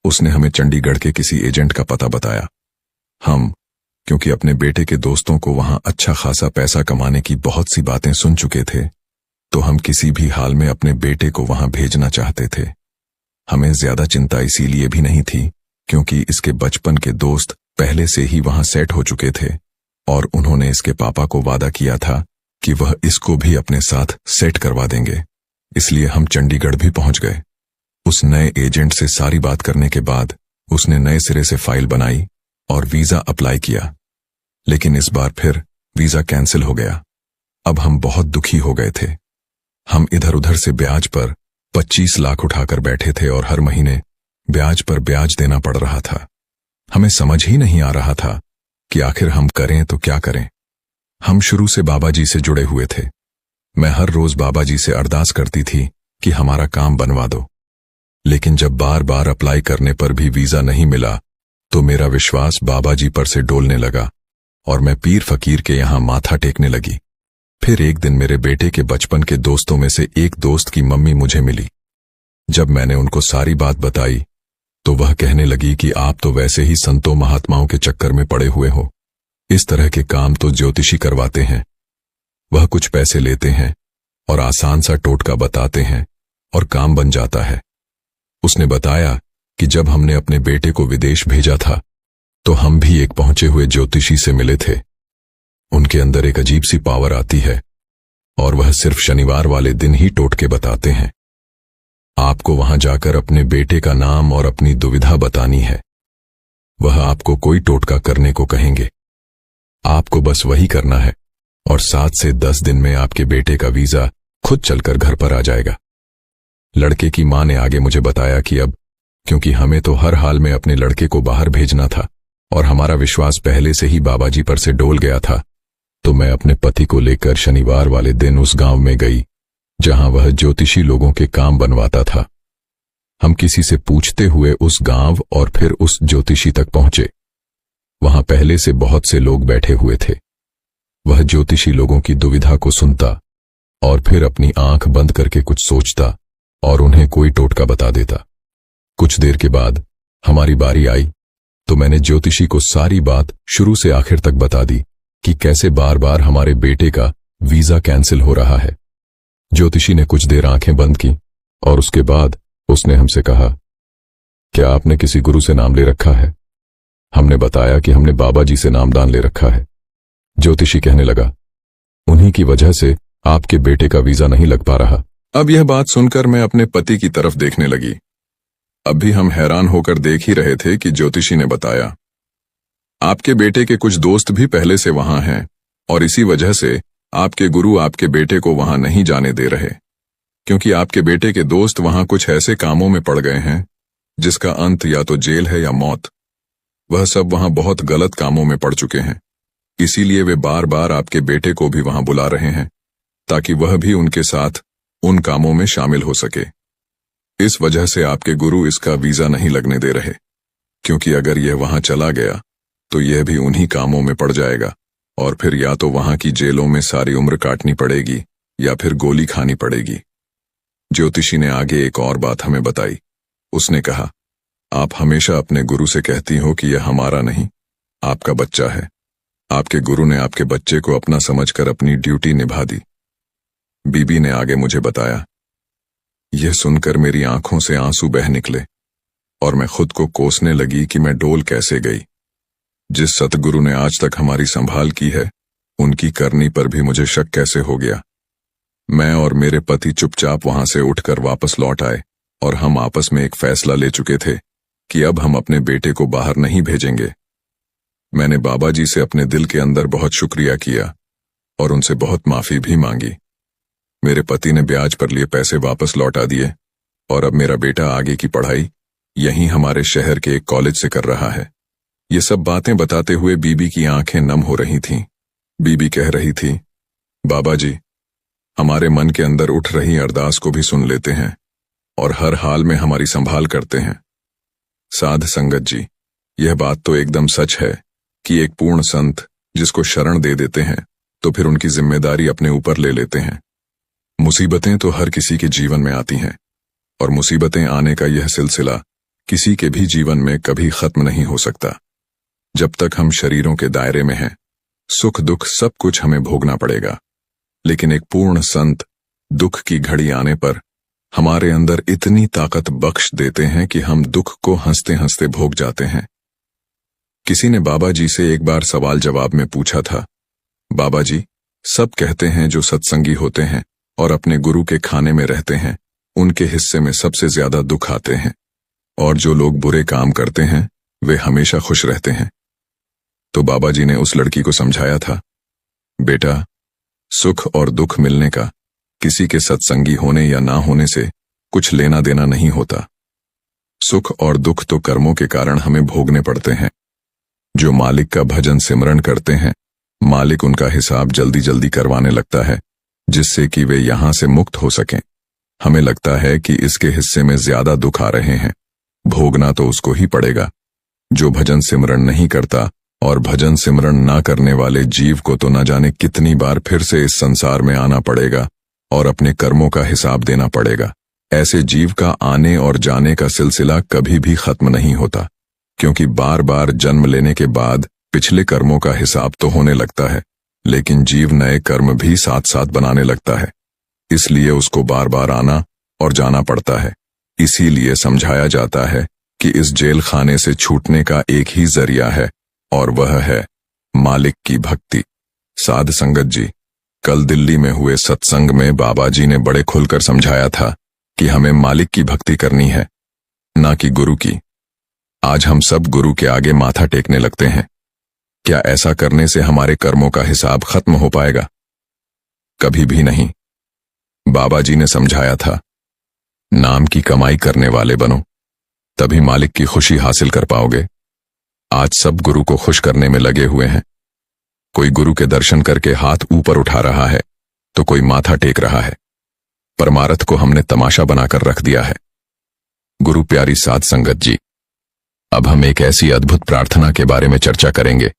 उसने हमें चंडीगढ़ के किसी एजेंट का पता बताया। हम क्योंकि अपने बेटे के दोस्तों को वहां अच्छा खासा पैसा कमाने की बहुत सी बातें सुन चुके थे, तो हम किसी भी हाल में अपने बेटे को वहां भेजना चाहते थे। हमें ज्यादा चिंता इसीलिए भी नहीं थी क्योंकि इसके बचपन के दोस्त पहले से ही वहां सेट हो चुके थे और उन्होंने इसके पापा को वादा किया था कि वह इसको भी अपने साथ सेट करवा देंगे। इसलिए हम चंडीगढ़ भी पहुंच गए। उस नए एजेंट से सारी बात करने के बाद उसने नए सिरे से फाइल बनाई और वीजा अप्लाई किया, लेकिन इस बार फिर वीजा कैंसिल हो गया। अब हम बहुत दुखी हो गए थे। हम इधर उधर से ब्याज पर 25 लाख उठाकर बैठे थे और हर महीने ब्याज पर ब्याज देना पड़ रहा था। हमें समझ ही नहीं आ रहा था कि आखिर हम करें तो क्या करें। हम शुरू से बाबा जी से जुड़े हुए थे। मैं हर रोज बाबा जी से अरदास करती थी कि हमारा काम बनवा दो, लेकिन जब बार बार अप्लाई करने पर भी वीजा नहीं मिला तो मेरा विश्वास बाबा जी पर से डोलने लगा और मैं पीर फकीर के यहां माथा टेकने लगी। फिर एक दिन मेरे बेटे के बचपन के दोस्तों में से एक दोस्त की मम्मी मुझे मिली। जब मैंने उनको सारी बात बताई तो वह कहने लगी कि आप तो वैसे ही संतों महात्माओं के चक्कर में पड़े हुए हो। इस तरह के काम तो ज्योतिषी करवाते हैं। वह कुछ पैसे लेते हैं और आसान सा टोटका बताते हैं और काम बन जाता है। उसने बताया कि जब हमने अपने बेटे को विदेश भेजा था तो हम भी एक पहुंचे हुए ज्योतिषी से मिले थे। उनके अंदर एक अजीब सी पावर आती है और वह सिर्फ शनिवार वाले दिन ही टोटके बताते हैं। आपको वहां जाकर अपने बेटे का नाम और अपनी दुविधा बतानी है। वह आपको कोई टोटका करने को कहेंगे। आपको बस वही करना है और 7 से 10 दिन में आपके बेटे का वीजा खुद चलकर घर पर आ जाएगा। लड़के की मां ने आगे मुझे बताया कि अब क्योंकि हमें तो हर हाल में अपने लड़के को बाहर भेजना था और हमारा विश्वास पहले से ही बाबा जी पर से डोल गया था, तो मैं अपने पति को लेकर शनिवार वाले दिन उस गांव में गई जहां वह ज्योतिषी लोगों के काम बनवाता था। हम किसी से पूछते हुए उस गांव और फिर उस ज्योतिषी तक पहुंचे। वहां पहले से बहुत से लोग बैठे हुए थे। वह ज्योतिषी लोगों की दुविधा को सुनता और फिर अपनी आंख बंद करके कुछ सोचता और उन्हें कोई टोटका बता देता। कुछ देर के बाद हमारी बारी आई तो मैंने ज्योतिषी को सारी बात शुरू से आखिर तक बता दी कि कैसे बार बार हमारे बेटे का वीजा कैंसिल हो रहा है। ज्योतिषी ने कुछ देर आंखें बंद की और उसके बाद उसने हमसे कहा, क्या आपने किसी गुरु से नाम ले रखा है? हमने बताया कि हमने बाबा जी से नामदान ले रखा है। ज्योतिषी कहने लगा, उन्हीं की वजह से आपके बेटे का वीजा नहीं लग पा रहा। अब यह बात सुनकर मैं अपने पति की तरफ देखने लगी। अब भी हम हैरान होकर देख ही रहे थे कि ज्योतिषी ने बताया, आपके बेटे के कुछ दोस्त भी पहले से वहां हैं और इसी वजह से आपके गुरु आपके बेटे को वहां नहीं जाने दे रहे, क्योंकि आपके बेटे के दोस्त वहां कुछ ऐसे कामों में पड़ गए हैं जिसका अंत या तो जेल है या मौत। वह सब वहां बहुत गलत कामों में पड़ चुके हैं, इसीलिए वे बार बार आपके बेटे को भी वहां बुला रहे हैं ताकि वह भी उनके साथ उन कामों में शामिल हो सके। इस वजह से आपके गुरु इसका वीजा नहीं लगने दे रहे, क्योंकि अगर यह वहां चला गया तो यह भी उन्हीं कामों में पड़ जाएगा और फिर या तो वहां की जेलों में सारी उम्र काटनी पड़ेगी या फिर गोली खानी पड़ेगी। ज्योतिषी ने आगे एक और बात हमें बताई। उसने कहा, आप हमेशा अपने गुरु से कहती हो कि यह हमारा नहीं, आपका बच्चा है। आपके गुरु ने आपके बच्चे को अपना समझकर अपनी ड्यूटी निभा दी। बीबी ने आगे मुझे बताया। यह सुनकर मेरी आंखों से आंसू बह निकले और मैं खुद को कोसने लगी कि मैं डोल कैसे गई। जिस सतगुरु ने आज तक हमारी संभाल की है, उनकी करनी पर भी मुझे शक कैसे हो गया। मैं और मेरे पति चुपचाप वहां से उठकर वापस लौट आए और हम आपस में एक फैसला ले चुके थे कि अब हम अपने बेटे को बाहर नहीं भेजेंगे। मैंने बाबा जी से अपने दिल के अंदर बहुत शुक्रिया किया और उनसे बहुत माफी भी मांगी। मेरे पति ने ब्याज पर लिए पैसे वापस लौटा दिए और अब मेरा बेटा आगे की पढ़ाई यहीं हमारे शहर के एक कॉलेज से कर रहा है। ये सब बातें बताते हुए बीबी की आंखें नम हो रही थीं। बीबी कह रही थी, बाबा जी, हमारे मन के अंदर उठ रही अरदास को भी सुन लेते हैं और हर हाल में हमारी संभाल करते हैं। साध संगत जी, यह बात तो एकदम सच है कि एक पूर्ण संत जिसको शरण दे देते हैं तो फिर उनकी जिम्मेदारी अपने ऊपर ले लेते हैं। मुसीबतें तो हर किसी के जीवन में आती हैं और मुसीबतें आने का यह सिलसिला किसी के भी जीवन में कभी खत्म नहीं हो सकता। जब तक हम शरीरों के दायरे में हैं, सुख दुख सब कुछ हमें भोगना पड़ेगा, लेकिन एक पूर्ण संत दुख की घड़ी आने पर हमारे अंदर इतनी ताकत बख्श देते हैं कि हम दुख को हंसते हंसते भोग जाते हैं। किसी ने बाबा जी से एक बार सवाल जवाब में पूछा था, बाबा जी, सब कहते हैं जो सत्संगी होते हैं और अपने गुरु के खाने में रहते हैं, उनके हिस्से में सबसे ज्यादा दुख आते हैं, और जो लोग बुरे काम करते हैं वे हमेशा खुश रहते हैं। तो बाबा जी ने उस लड़की को समझाया था, बेटा, सुख और दुख मिलने का किसी के सत्संगी होने या ना होने से कुछ लेना देना नहीं होता। सुख और दुख तो कर्मों के कारण हमें भोगने पड़ते हैं। जो मालिक का भजन सिमरन करते हैं, मालिक उनका हिसाब जल्दी जल्दी करवाने लगता है जिससे कि वे यहां से मुक्त हो सकें। हमें लगता है कि इसके हिस्से में ज्यादा दुख आ रहे हैं, भोगना तो उसको ही पड़ेगा। जो भजन सिमरन नहीं करता और भजन सिमरन ना करने वाले जीव को तो न जाने कितनी बार फिर से इस संसार में आना पड़ेगा और अपने कर्मों का हिसाब देना पड़ेगा। ऐसे जीव का आने और जाने का सिलसिला कभी भी खत्म नहीं होता, क्योंकि बार बार जन्म लेने के बाद पिछले कर्मों का हिसाब तो होने लगता है, लेकिन जीव नए कर्म भी साथ साथ बनाने लगता है, इसलिए उसको बार बार आना और जाना पड़ता है। इसीलिए समझाया जाता है कि इस जेल खाने से छूटने का एक ही जरिया है और वह है मालिक की भक्ति। साध संगत जी, कल दिल्ली में हुए सत्संग में बाबा जी ने बड़े खुलकर समझाया था कि हमें मालिक की भक्ति करनी है, ना कि गुरु की। आज हम सब गुरु के आगे माथा टेकने लगते हैं। क्या ऐसा करने से हमारे कर्मों का हिसाब खत्म हो पाएगा? कभी भी नहीं। बाबा जी ने समझाया था, नाम की कमाई करने वाले बनो, तभी मालिक की खुशी हासिल कर पाओगे। आज सब गुरु को खुश करने में लगे हुए हैं। कोई गुरु के दर्शन करके हाथ ऊपर उठा रहा है तो कोई माथा टेक रहा है। परमार्थ को हमने तमाशा बनाकर रख दिया है। गुरु प्यारी साध संगत जी, अब हम एक ऐसी अद्भुत प्रार्थना के बारे में चर्चा करेंगे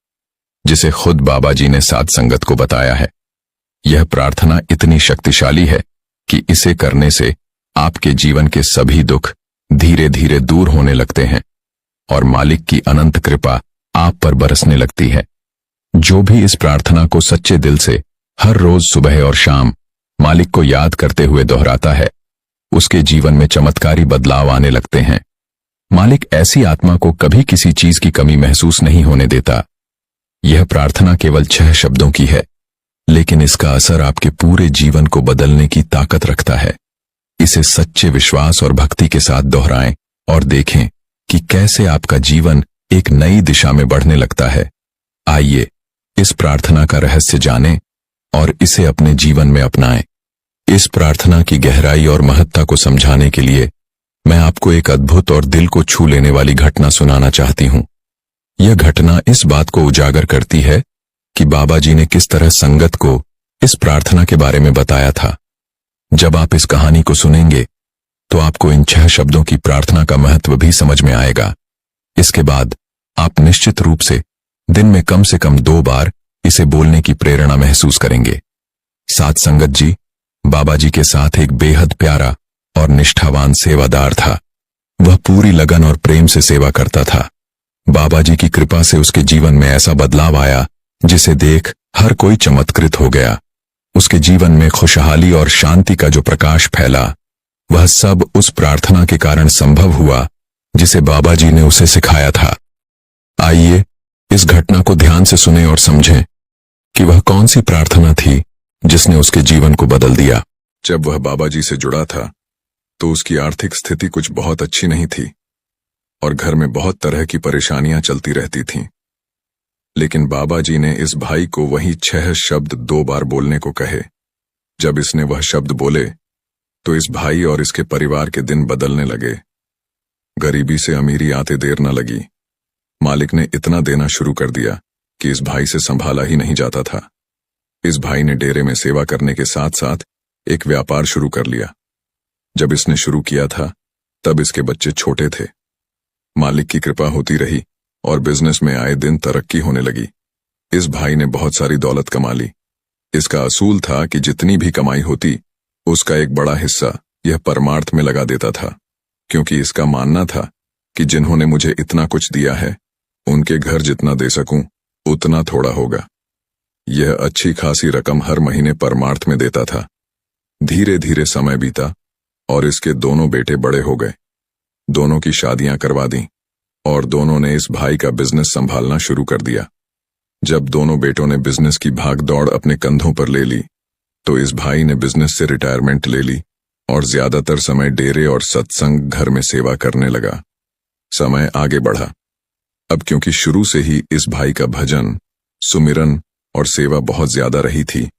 जिसे खुद बाबा जी ने साध संगत को बताया है। यह प्रार्थना इतनी शक्तिशाली है कि इसे करने से आपके जीवन के सभी दुख धीरे धीरे दूर होने लगते हैं और मालिक की अनंत कृपा आप पर बरसने लगती है। जो भी इस प्रार्थना को सच्चे दिल से हर रोज सुबह और शाम मालिक को याद करते हुए दोहराता है, उसके जीवन में चमत्कारी बदलाव आने लगते हैं। मालिक ऐसी आत्मा को कभी किसी चीज की कमी महसूस नहीं होने देता। यह प्रार्थना केवल 6 शब्दों की है, लेकिन इसका असर आपके पूरे जीवन को बदलने की ताकत रखता है। इसे सच्चे विश्वास और भक्ति के साथ दोहराएं और देखें कि कैसे आपका जीवन एक नई दिशा में बढ़ने लगता है। आइए इस प्रार्थना का रहस्य जानें और इसे अपने जीवन में अपनाएं। इस प्रार्थना की गहराई और महत्ता को समझाने के लिए मैं आपको एक अद्भुत और दिल को छू लेने वाली घटना सुनाना चाहती हूं। यह घटना इस बात को उजागर करती है कि बाबा जी ने किस तरह संगत को इस प्रार्थना के बारे में बताया था। जब आप इस कहानी को सुनेंगे तो आपको इन 6 शब्दों की प्रार्थना का महत्व भी समझ में आएगा। इसके बाद आप निश्चित रूप से दिन में कम से कम 2 बार इसे बोलने की प्रेरणा महसूस करेंगे। साथ संगत जी बाबा जी के साथ एक बेहद प्यारा और निष्ठावान सेवादार था। वह पूरी लगन और प्रेम से सेवा करता था। बाबा जी की कृपा से उसके जीवन में ऐसा बदलाव आया जिसे देख हर कोई चमत्कृत हो गया। उसके जीवन में खुशहाली और शांति का जो प्रकाश फैला, वह सब उस प्रार्थना के कारण संभव हुआ जिसे बाबा जी ने उसे सिखाया था। आइए इस घटना को ध्यान से सुनें और समझें कि वह कौन सी प्रार्थना थी जिसने उसके जीवन को बदल दिया। जब वह बाबा जी से जुड़ा था तो उसकी आर्थिक स्थिति कुछ बहुत अच्छी नहीं थी और घर में बहुत तरह की परेशानियां चलती रहती थीं। लेकिन बाबा जी ने इस भाई को वही 6 शब्द 2 बार बोलने को कहे। जब इसने वह शब्द बोले तो इस भाई और इसके परिवार के दिन बदलने लगे। गरीबी से अमीरी आते देर न लगी। मालिक ने इतना देना शुरू कर दिया कि इस भाई से संभाला ही नहीं जाता था। इस भाई ने डेरे में सेवा करने के साथ साथ एक व्यापार शुरू कर लिया। जब इसने शुरू किया था तब इसके बच्चे छोटे थे। मालिक की कृपा होती रही और बिजनेस में आए दिन तरक्की होने लगी। इस भाई ने बहुत सारी दौलत कमा ली। इसका असूल था कि जितनी भी कमाई होती उसका एक बड़ा हिस्सा यह परमार्थ में लगा देता था, क्योंकि इसका मानना था कि जिन्होंने मुझे इतना कुछ दिया है उनके घर जितना दे सकूं उतना थोड़ा होगा। यह अच्छी खासी रकम हर महीने परमार्थ में देता था। धीरे धीरे समय बीता और इसके दोनों बेटे बड़े हो गए। दोनों की शादियां करवा दी और दोनों ने इस भाई का बिजनेस संभालना शुरू कर दिया। जब दोनों बेटों ने बिजनेस की भाग दौड़ अपने कंधों पर ले ली तो इस भाई ने बिजनेस से रिटायरमेंट ले ली और ज्यादातर समय डेरे और सत्संग घर में सेवा करने लगा। समय आगे बढ़ा। अब क्योंकि शुरू से ही इस भाई का भजन, सुमिरन और सेवा बहुत ज्यादा रही थी,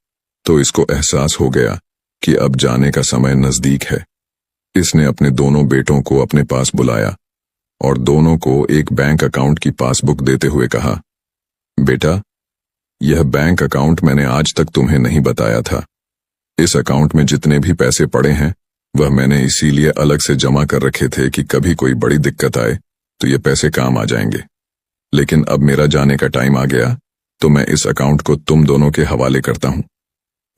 तो इसको एहसास हो गया कि अब जाने का समय नजदीक है। इसने अपने दोनों बेटों को अपने पास बुलाया और दोनों को एक बैंक अकाउंट की पासबुक देते हुए कहा, बेटा, यह बैंक अकाउंट मैंने आज तक तुम्हें नहीं बताया था। इस अकाउंट में जितने भी पैसे पड़े हैं वह मैंने इसीलिए अलग से जमा कर रखे थे कि कभी कोई बड़ी दिक्कत आए तो ये पैसे काम आ जाएंगे। लेकिन अब मेरा जाने का टाइम आ गया तो मैं इस अकाउंट को तुम दोनों के हवाले करता हूं।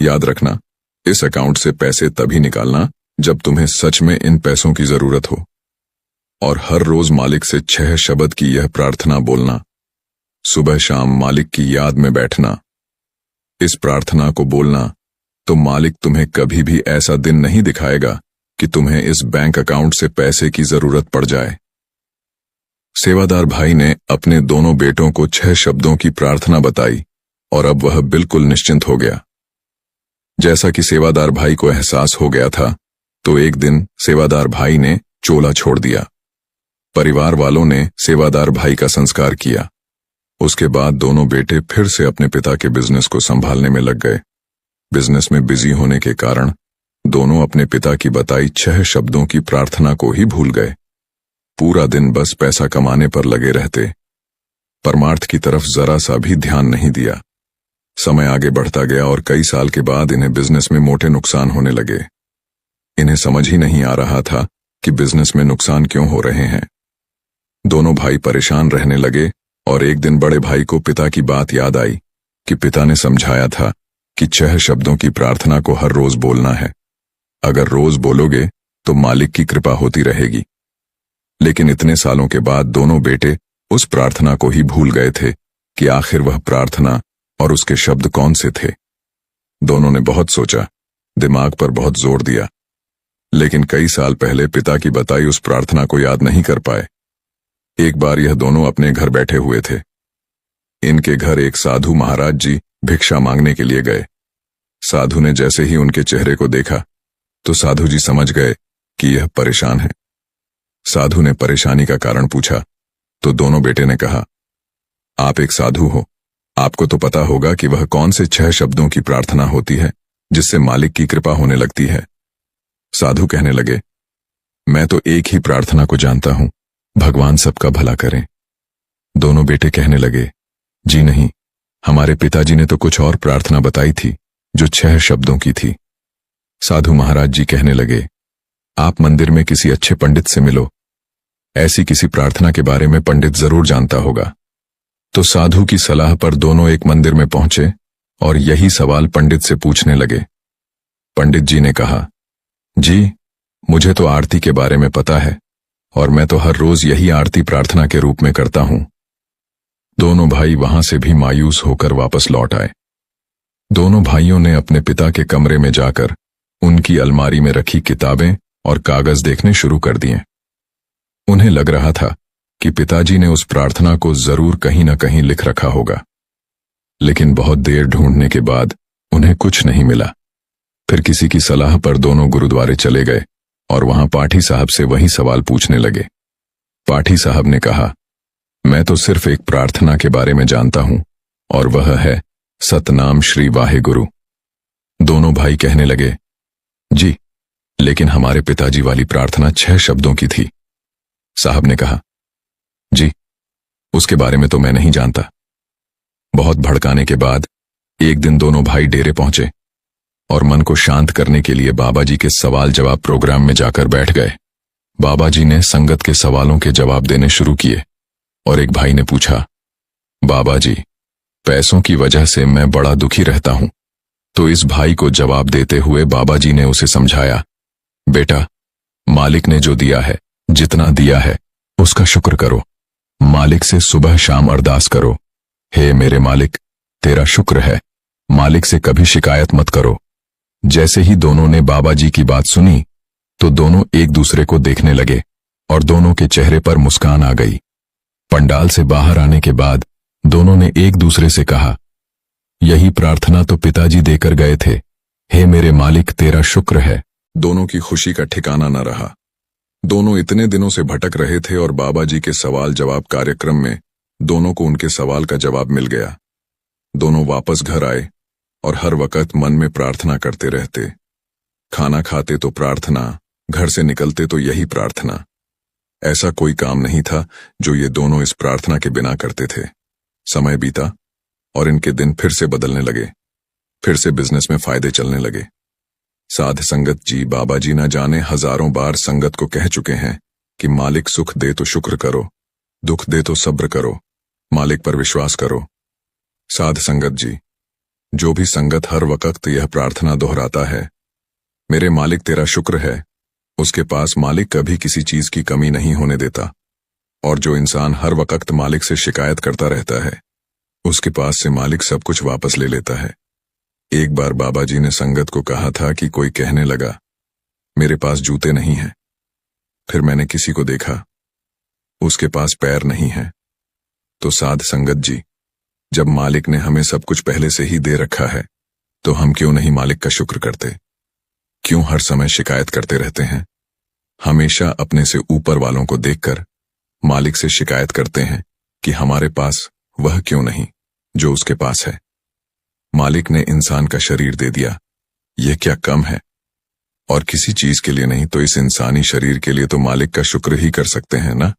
याद रखना, इस अकाउंट से पैसे तभी निकालना जब तुम्हें सच में इन पैसों की जरूरत हो। और हर रोज मालिक से 6 शब्द की यह प्रार्थना बोलना। सुबह शाम मालिक की याद में बैठना। इस प्रार्थना को बोलना तो मालिक तुम्हें कभी भी ऐसा दिन नहीं दिखाएगा कि तुम्हें इस बैंक अकाउंट से पैसे की जरूरत पड़ जाए। सेवादार भाई ने अपने दोनों बेटों को 6 शब्दों की प्रार्थना बताई और अब वह बिल्कुल निश्चिंत हो गया। जैसा कि सेवादार भाई को एहसास हो गया था, तो एक दिन सेवादार भाई ने चोला छोड़ दिया। परिवार वालों ने सेवादार भाई का संस्कार किया। उसके बाद दोनों बेटे फिर से अपने पिता के बिजनेस को संभालने में लग गए। बिजनेस में बिजी होने के कारण दोनों अपने पिता की बताई 6 शब्दों की प्रार्थना को ही भूल गए। पूरा दिन बस पैसा कमाने पर लगे रहते, परमार्थ की तरफ जरा सा भी ध्यान नहीं दिया। समय आगे बढ़ता गया और कई साल के बाद इन्हें बिजनेस में मोटे नुकसान होने लगे। इन्हें समझ ही नहीं आ रहा था कि बिजनेस में नुकसान क्यों हो रहे हैं। दोनों भाई परेशान रहने लगे और एक दिन बड़े भाई को पिता की बात याद आई कि पिता ने समझाया था कि 6 शब्दों की प्रार्थना को हर रोज बोलना है। अगर रोज बोलोगे तो मालिक की कृपा होती रहेगी। लेकिन इतने सालों के बाद दोनों बेटे उस प्रार्थना को ही भूल गए थे कि आखिर वह प्रार्थना और उसके शब्द कौन से थे। दोनों ने बहुत सोचा, दिमाग पर बहुत जोर दिया, लेकिन कई साल पहले पिता की बताई उस प्रार्थना को याद नहीं कर पाए। एक बार यह दोनों अपने घर बैठे हुए थे। इनके घर एक साधु महाराज जी भिक्षा मांगने के लिए गए। साधु ने जैसे ही उनके चेहरे को देखा तो साधु जी समझ गए कि यह परेशान है। साधु ने परेशानी का कारण पूछा तो दोनों बेटे ने कहा, आप एक साधु हो, आपको तो पता होगा कि वह कौन से 6 शब्दों की प्रार्थना होती है जिससे मालिक की कृपा होने लगती है। साधु कहने लगे, मैं तो एक ही प्रार्थना को जानता हूं, भगवान सबका भला करें। दोनों बेटे कहने लगे, जी नहीं, हमारे पिताजी ने तो कुछ और प्रार्थना बताई थी जो 6 शब्दों की थी। साधु महाराज जी कहने लगे, आप मंदिर में किसी अच्छे पंडित से मिलो, ऐसी किसी प्रार्थना के बारे में पंडित जरूर जानता होगा। तो साधु की सलाह पर दोनों एक मंदिर में पहुंचे और यही सवाल पंडित से पूछने लगे। पंडित जी ने कहा, जी, मुझे तो आरती के बारे में पता है और मैं तो हर रोज यही आरती प्रार्थना के रूप में करता हूं। दोनों भाई वहां से भी मायूस होकर वापस लौट आए। दोनों भाइयों ने अपने पिता के कमरे में जाकर उनकी अलमारी में रखी किताबें और कागज देखने शुरू कर दिए। उन्हें लग रहा था कि पिताजी ने उस प्रार्थना को जरूर कहीं न कहीं लिख रखा होगा, लेकिन बहुत देर ढूंढने के बाद उन्हें कुछ नहीं मिला। फिर किसी की सलाह पर दोनों गुरुद्वारे चले गए और वहां पाठी साहब से वही सवाल पूछने लगे। पाठी साहब ने कहा, मैं तो सिर्फ एक प्रार्थना के बारे में जानता हूं और वह है सतनाम श्री वाहेगुरु। दोनों भाई कहने लगे, जी, लेकिन हमारे पिताजी वाली प्रार्थना 6 शब्दों की थी। साहब ने कहा, जी, उसके बारे में तो मैं नहीं जानता। बहुत भड़काने के बाद एक दिन दोनों भाई डेरे पहुंचे और मन को शांत करने के लिए बाबा जी के सवाल जवाब प्रोग्राम में जाकर बैठ गए। बाबा जी ने संगत के सवालों के जवाब देने शुरू किए और एक भाई ने पूछा, बाबा जी, पैसों की वजह से मैं बड़ा दुखी रहता हूं। तो इस भाई को जवाब देते हुए बाबा जी ने उसे समझाया, बेटा, मालिक ने जो दिया है, जितना दिया है, उसका शुक्र करो। मालिक से सुबह शाम अरदास करो, हे मेरे मालिक, तेरा शुक्र है। मालिक से कभी शिकायत मत करो। जैसे ही दोनों ने बाबा जी की बात सुनी तो दोनों एक दूसरे को देखने लगे और दोनों के चेहरे पर मुस्कान आ गई। पंडाल से बाहर आने के बाद दोनों ने एक दूसरे से कहा, यही प्रार्थना तो पिताजी देकर गए थे, हे मेरे मालिक, तेरा शुक्र है। दोनों की खुशी का ठिकाना न रहा। दोनों इतने दिनों से भटक रहे थे और बाबा जी के सवाल जवाब कार्यक्रम में दोनों को उनके सवाल का जवाब मिल गया। दोनों वापस घर आए और हर वक्त मन में प्रार्थना करते रहते। खाना खाते तो प्रार्थना, घर से निकलते तो यही प्रार्थना। ऐसा कोई काम नहीं था जो ये दोनों इस प्रार्थना के बिना करते थे। समय बीता और इनके दिन फिर से बदलने लगे। फिर से बिजनेस में फायदे चलने लगे। साध संगत जी, बाबा जी न जाने हजारों बार संगत को कह चुके हैं कि मालिक सुख दे तो शुक्र करो, दुख दे तो सब्र करो, मालिक पर विश्वास करो। साध संगत जी, जो भी संगत हर वक्त यह प्रार्थना दोहराता है, मेरे मालिक तेरा शुक्र है, उसके पास मालिक कभी किसी चीज की कमी नहीं होने देता। और जो इंसान हर वक्त मालिक से शिकायत करता रहता है, उसके पास से मालिक सब कुछ वापस ले लेता है। एक बार बाबा जी ने संगत को कहा था कि कोई कहने लगा, मेरे पास जूते नहीं हैं। फिर मैंने किसी को देखा, उसके पास पैर नहीं है। तो साध संगत जी, जब मालिक ने हमें सब कुछ पहले से ही दे रखा है, तो हम क्यों नहीं मालिक का शुक्र करते? क्यों हर समय शिकायत करते रहते हैं? हमेशा अपने से ऊपर वालों को देखकर मालिक से शिकायत करते हैं कि हमारे पास वह क्यों नहीं जो उसके पास है। मालिक ने इंसान का शरीर दे दिया, यह क्या कम है? और किसी चीज के लिए नहीं तो इस इंसानी शरीर के लिए तो मालिक का शुक्र ही कर सकते हैं ना।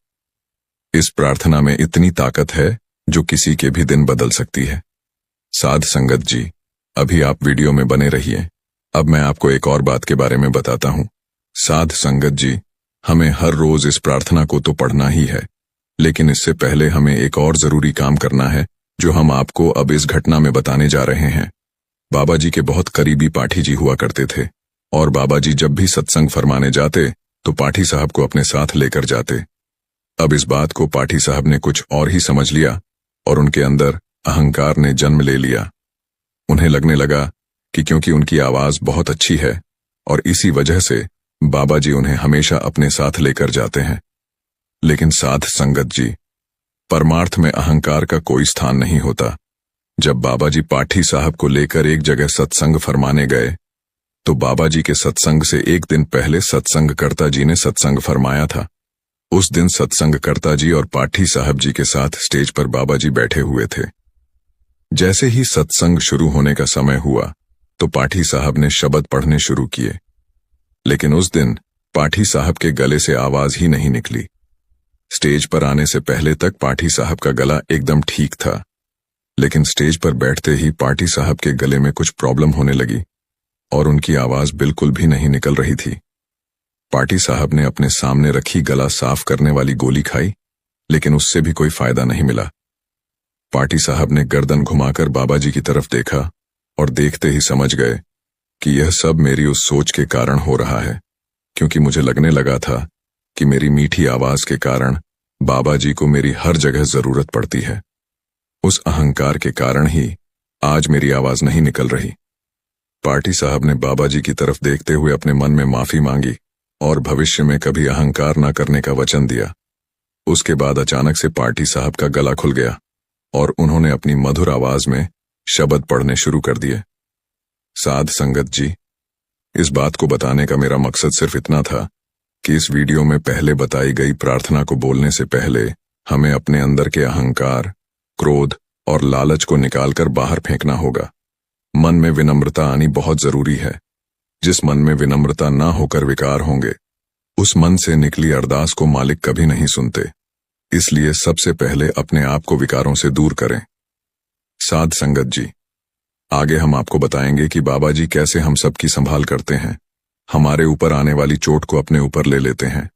इस प्रार्थना में इतनी ताकत है जो किसी के भी दिन बदल सकती है। साध संगत जी, अभी आप वीडियो में बने रहिए। अब मैं आपको एक और बात के बारे में बताता हूं। साध संगत जी, हमें हर रोज इस प्रार्थना को तो पढ़ना ही है, लेकिन इससे पहले हमें एक और जरूरी काम करना है जो हम आपको अब इस घटना में बताने जा रहे हैं। बाबा जी के बहुत करीबी पाठी जी हुआ करते थे और बाबा जी जब भी सत्संग फरमाने जाते तो पाठी साहब को अपने साथ लेकर जाते। अब इस बात को पाठी साहब ने कुछ और ही समझ लिया और उनके अंदर अहंकार ने जन्म ले लिया। उन्हें लगने लगा कि क्योंकि उनकी आवाज बहुत अच्छी है और इसी वजह से बाबा जी उन्हें हमेशा अपने साथ लेकर जाते हैं। लेकिन साध संगत जी, परमार्थ में अहंकार का कोई स्थान नहीं होता। जब बाबा जी पाठी साहब को लेकर एक जगह सत्संग फरमाने गए तो बाबा जी के सत्संग से एक दिन पहले सत्संगकर्ता जी ने सत्संग फरमाया था। उस दिन सत्संगकर्ता जी और पाठी साहब जी के साथ स्टेज पर बाबा जी बैठे हुए थे। जैसे ही सत्संग शुरू होने का समय हुआ तो पाठी साहब ने शब्द पढ़ने शुरू किए, लेकिन उस दिन पाठी साहब के गले से आवाज ही नहीं निकली। स्टेज पर आने से पहले तक पाठी साहब का गला एकदम ठीक था, लेकिन स्टेज पर बैठते ही पाठी साहब के गले में कुछ प्रॉब्लम होने लगी और उनकी आवाज बिल्कुल भी नहीं निकल रही थी। पाठी साहब ने अपने सामने रखी गला साफ करने वाली गोली खाई, लेकिन उससे भी कोई फायदा नहीं मिला। पाठी साहब ने गर्दन घुमाकर बाबा जी की तरफ देखा और देखते ही समझ गए कि यह सब मेरी उस सोच के कारण हो रहा है, क्योंकि मुझे लगने लगा था कि मेरी मीठी आवाज के कारण बाबा जी को मेरी हर जगह जरूरत पड़ती है। उस अहंकार के कारण ही आज मेरी आवाज नहीं निकल रही। पाठी साहब ने बाबा जी की तरफ देखते हुए अपने मन में माफी मांगी और भविष्य में कभी अहंकार न करने का वचन दिया। उसके बाद अचानक से पाठी साहब का गला खुल गया और उन्होंने अपनी मधुर आवाज में शब्द पढ़ने शुरू कर दिए। साध संगत जी, इस बात को बताने का मेरा मकसद सिर्फ इतना था कि इस वीडियो में पहले बताई गई प्रार्थना को बोलने से पहले हमें अपने अंदर के अहंकार, क्रोध और लालच को निकालकर बाहर फेंकना होगा। मन में विनम्रता आनी बहुत जरूरी है। जिस मन में विनम्रता ना होकर विकार होंगे, उस मन से निकली अरदास को मालिक कभी नहीं सुनते। इसलिए सबसे पहले अपने आप को विकारों से दूर करें। साध संगत जी, आगे हम आपको बताएंगे कि बाबा जी कैसे हम सबकी संभाल करते हैं, हमारे ऊपर आने वाली चोट को अपने ऊपर ले लेते हैं।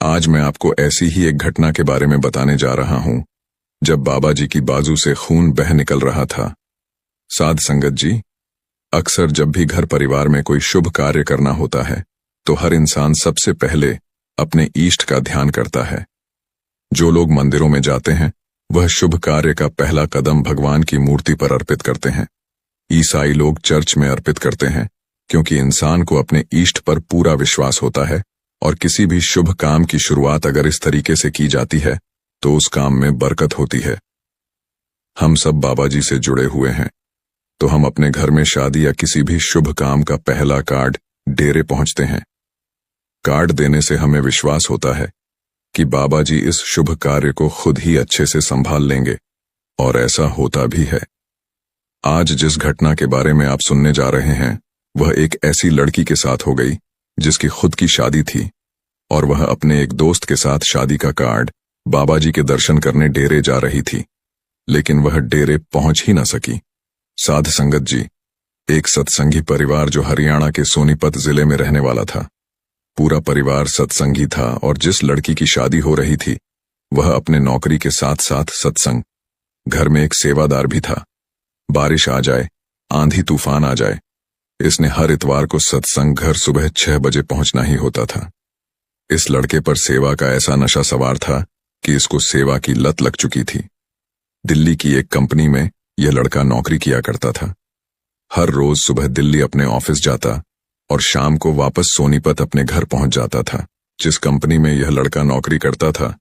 आज मैं आपको ऐसी ही एक घटना के बारे में बताने जा रहा हूं जब बाबा जी की बाजू से खून बह निकल रहा था। साध संगत जी, अक्सर जब भी घर परिवार में कोई शुभ कार्य करना होता है तो हर इंसान सबसे पहले अपने इष्ट का ध्यान करता है। जो लोग मंदिरों में जाते हैं वह शुभ कार्य का पहला कदम भगवान की मूर्ति पर अर्पित करते हैं। ईसाई लोग चर्च में अर्पित करते हैं क्योंकि इंसान को अपने इष्ट पर पूरा विश्वास होता है और किसी भी शुभ काम की शुरुआत अगर इस तरीके से की जाती है तो उस काम में बरकत होती है। हम सब बाबा जी से जुड़े हुए हैं, तो हम अपने घर में शादी या किसी भी शुभ काम का पहला कार्ड डेरे पहुंचते हैं। कार्ड देने से हमें विश्वास होता है कि बाबा जी इस शुभ कार्य को खुद ही अच्छे से संभाल लेंगे, और ऐसा होता भी है। आज जिस घटना के बारे में आप सुनने जा रहे हैं वह एक ऐसी लड़की के साथ हो गई जिसकी खुद की शादी थी और वह अपने एक दोस्त के साथ शादी का कार्ड बाबा जी के दर्शन करने डेरे जा रही थी, लेकिन वह डेरे पहुंच ही न सकी। साध संगत जी, एक सत्संगी परिवार जो हरियाणा के सोनीपत जिले में रहने वाला था। पूरा परिवार सत्संगी था और जिस लड़की की शादी हो रही थी वह अपने नौकरी के साथ साथ सत्संग, घर में एक सेवादार भी था। बारिश आ जाए, आंधी तूफान आ जाए, इसने हर इतवार को सत्संग घर सुबह 6 बजे पहुंचना ही होता था। इस लड़के पर सेवा का ऐसा नशा सवार था कि इसको सेवा की लत लग चुकी थी। दिल्ली की एक कंपनी में यह लड़का नौकरी किया करता था। हर रोज सुबह दिल्ली अपने ऑफिस जाता और शाम को वापस सोनीपत अपने घर पहुंच जाता था। जिस कंपनी में यह लड़का नौकरी करता था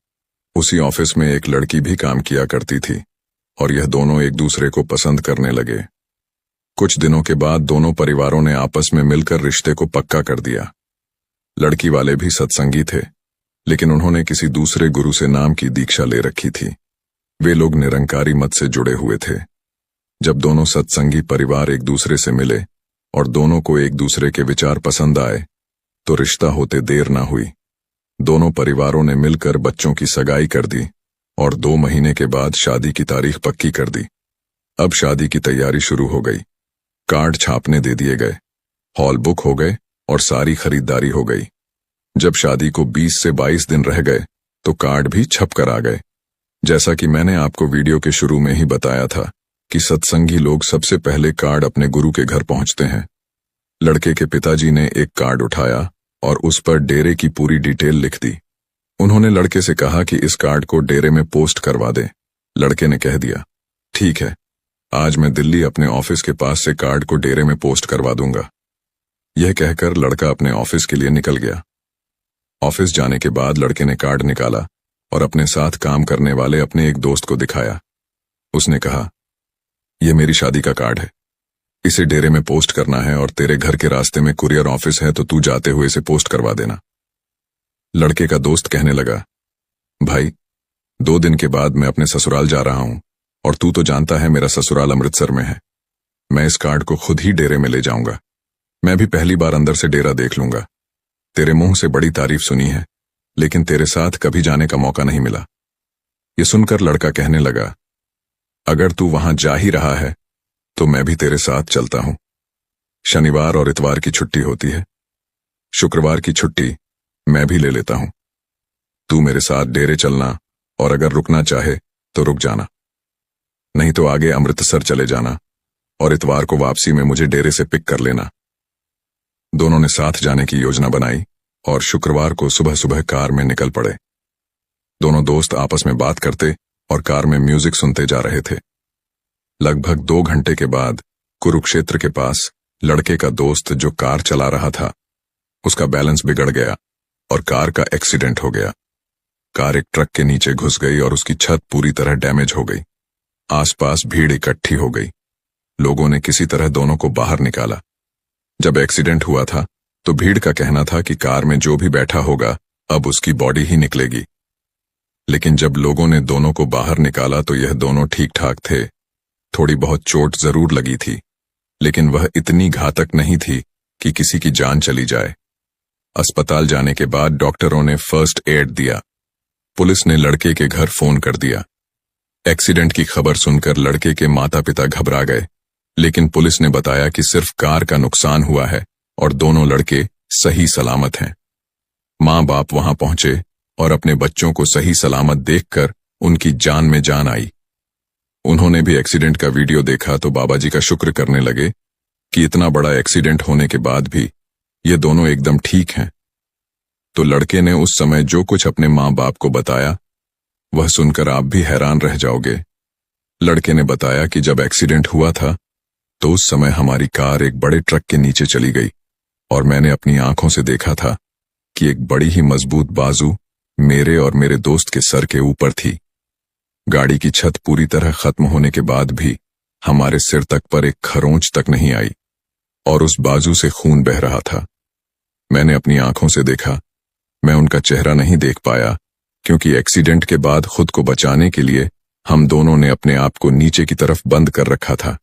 उसी ऑफिस में एक लड़की भी काम किया करती थी और यह दोनों एक दूसरे को पसंद करने लगे। कुछ दिनों के बाद दोनों परिवारों ने आपस में मिलकर रिश्ते को पक्का कर दिया। लड़की वाले भी सत्संगी थे, लेकिन उन्होंने किसी दूसरे गुरु से नाम की दीक्षा ले रखी थी। वे लोग निरंकारी मत से जुड़े हुए थे। जब दोनों सत्संगी परिवार एक दूसरे से मिले और दोनों को एक दूसरे के विचार पसंद आए तो रिश्ता होते देर ना हुई। दोनों परिवारों ने मिलकर बच्चों की सगाई कर दी और 2 महीने के बाद शादी की तारीख पक्की कर दी। अब शादी की तैयारी शुरू हो गई। कार्ड छापने दे दिए गए, हॉल बुक हो गए और सारी खरीदारी हो गई। जब शादी को 20 से 22 दिन रह गए तो कार्ड भी छप कर आ गए। जैसा कि मैंने आपको वीडियो के शुरू में ही बताया था कि सत्संगी लोग सबसे पहले कार्ड अपने गुरु के घर पहुंचते हैं, लड़के के पिताजी ने एक कार्ड उठाया और उस पर डेरे की पूरी डिटेल लिख दी। उन्होंने लड़के से कहा कि इस कार्ड को डेरे में पोस्ट करवा दे। लड़के ने कह दिया, ठीक है, आज मैं दिल्ली अपने ऑफिस के पास से कार्ड को डेरे में पोस्ट करवा दूंगा। यह कहकर लड़का अपने ऑफिस के लिए निकल गया। ऑफिस जाने के बाद लड़के ने कार्ड निकाला और अपने साथ काम करने वाले अपने एक दोस्त को दिखाया। उसने कहा, यह मेरी शादी का कार्ड है, इसे डेरे में पोस्ट करना है और तेरे घर के रास्ते में कुरियर ऑफिस है तो तू जाते हुए इसे पोस्ट करवा देना। लड़के का दोस्त कहने लगा, भाई 2 दिन के बाद मैं अपने ससुराल जा रहा हूं और तू तो जानता है मेरा ससुराल अमृतसर में है। मैं इस कार्ड को खुद ही डेरे में ले जाऊंगा। मैं भी पहली बार अंदर से डेरा देख लूंगा। तेरे मुंह से बड़ी तारीफ सुनी है, लेकिन तेरे साथ कभी जाने का मौका नहीं मिला। ये सुनकर लड़का कहने लगा, अगर तू वहां जा ही रहा है तो मैं भी तेरे साथ चलता हूं। शनिवार और इतवार की छुट्टी होती है, शुक्रवार की छुट्टी मैं भी ले लेता हूं। तू मेरे साथ डेरे चलना और अगर रुकना चाहे तो रुक जाना, नहीं तो आगे अमृतसर चले जाना और इतवार को वापसी में मुझे डेरे से पिक कर लेना। दोनों ने साथ जाने की योजना बनाई और शुक्रवार को सुबह सुबह कार में निकल पड़े। दोनों दोस्त आपस में बात करते और कार में म्यूजिक सुनते जा रहे थे। लगभग 2 घंटे के बाद कुरुक्षेत्र के पास लड़के का दोस्त जो कार चला रहा था, उसका बैलेंस बिगड़ गया और कार का एक्सीडेंट हो गया। कार एक ट्रक के नीचे घुस गई और उसकी छत पूरी तरह डैमेज हो गई। आसपास भीड़ इकट्ठी हो गई। लोगों ने किसी तरह दोनों को बाहर निकाला। जब एक्सीडेंट हुआ था तो भीड़ का कहना था कि कार में जो भी बैठा होगा अब उसकी बॉडी ही निकलेगी। लेकिन जब लोगों ने दोनों को बाहर निकाला तो यह दोनों ठीक ठाक थे। थोड़ी बहुत चोट जरूर लगी थी, लेकिन वह इतनी घातक नहीं थी कि किसी की जान चली जाए। अस्पताल जाने के बाद डॉक्टरों ने फर्स्ट एड दिया। पुलिस ने लड़के के घर फोन कर दिया। एक्सीडेंट की खबर सुनकर लड़के के माता पिता घबरा गए, लेकिन पुलिस ने बताया कि सिर्फ कार का नुकसान हुआ है और दोनों लड़के सही सलामत हैं। माँ बाप वहां पहुंचे और अपने बच्चों को सही सलामत देखकर उनकी जान में जान आई। उन्होंने भी एक्सीडेंट का वीडियो देखा तो बाबा जी का शुक्र करने लगे कि इतना बड़ा एक्सीडेंट होने के बाद भी ये दोनों एकदम ठीक हैं। तो लड़के ने उस समय जो कुछ अपने माँ बाप को बताया वह सुनकर आप भी हैरान रह जाओगे। लड़के ने बताया कि जब एक्सीडेंट हुआ था तो उस समय हमारी कार एक बड़े ट्रक के नीचे चली गई और मैंने अपनी आंखों से देखा था कि एक बड़ी ही मजबूत बाजू मेरे और मेरे दोस्त के सर के ऊपर थी। गाड़ी की छत पूरी तरह खत्म होने के बाद भी हमारे सिर तक पर एक खरोंच तक नहीं आई और उस बाजू से खून बह रहा था। मैंने अपनी आंखों से देखा। मैं उनका चेहरा नहीं देख पाया क्योंकि एक्सीडेंट के बाद खुद को बचाने के लिए हम दोनों ने अपने आप को नीचे की तरफ बंद कर रखा था।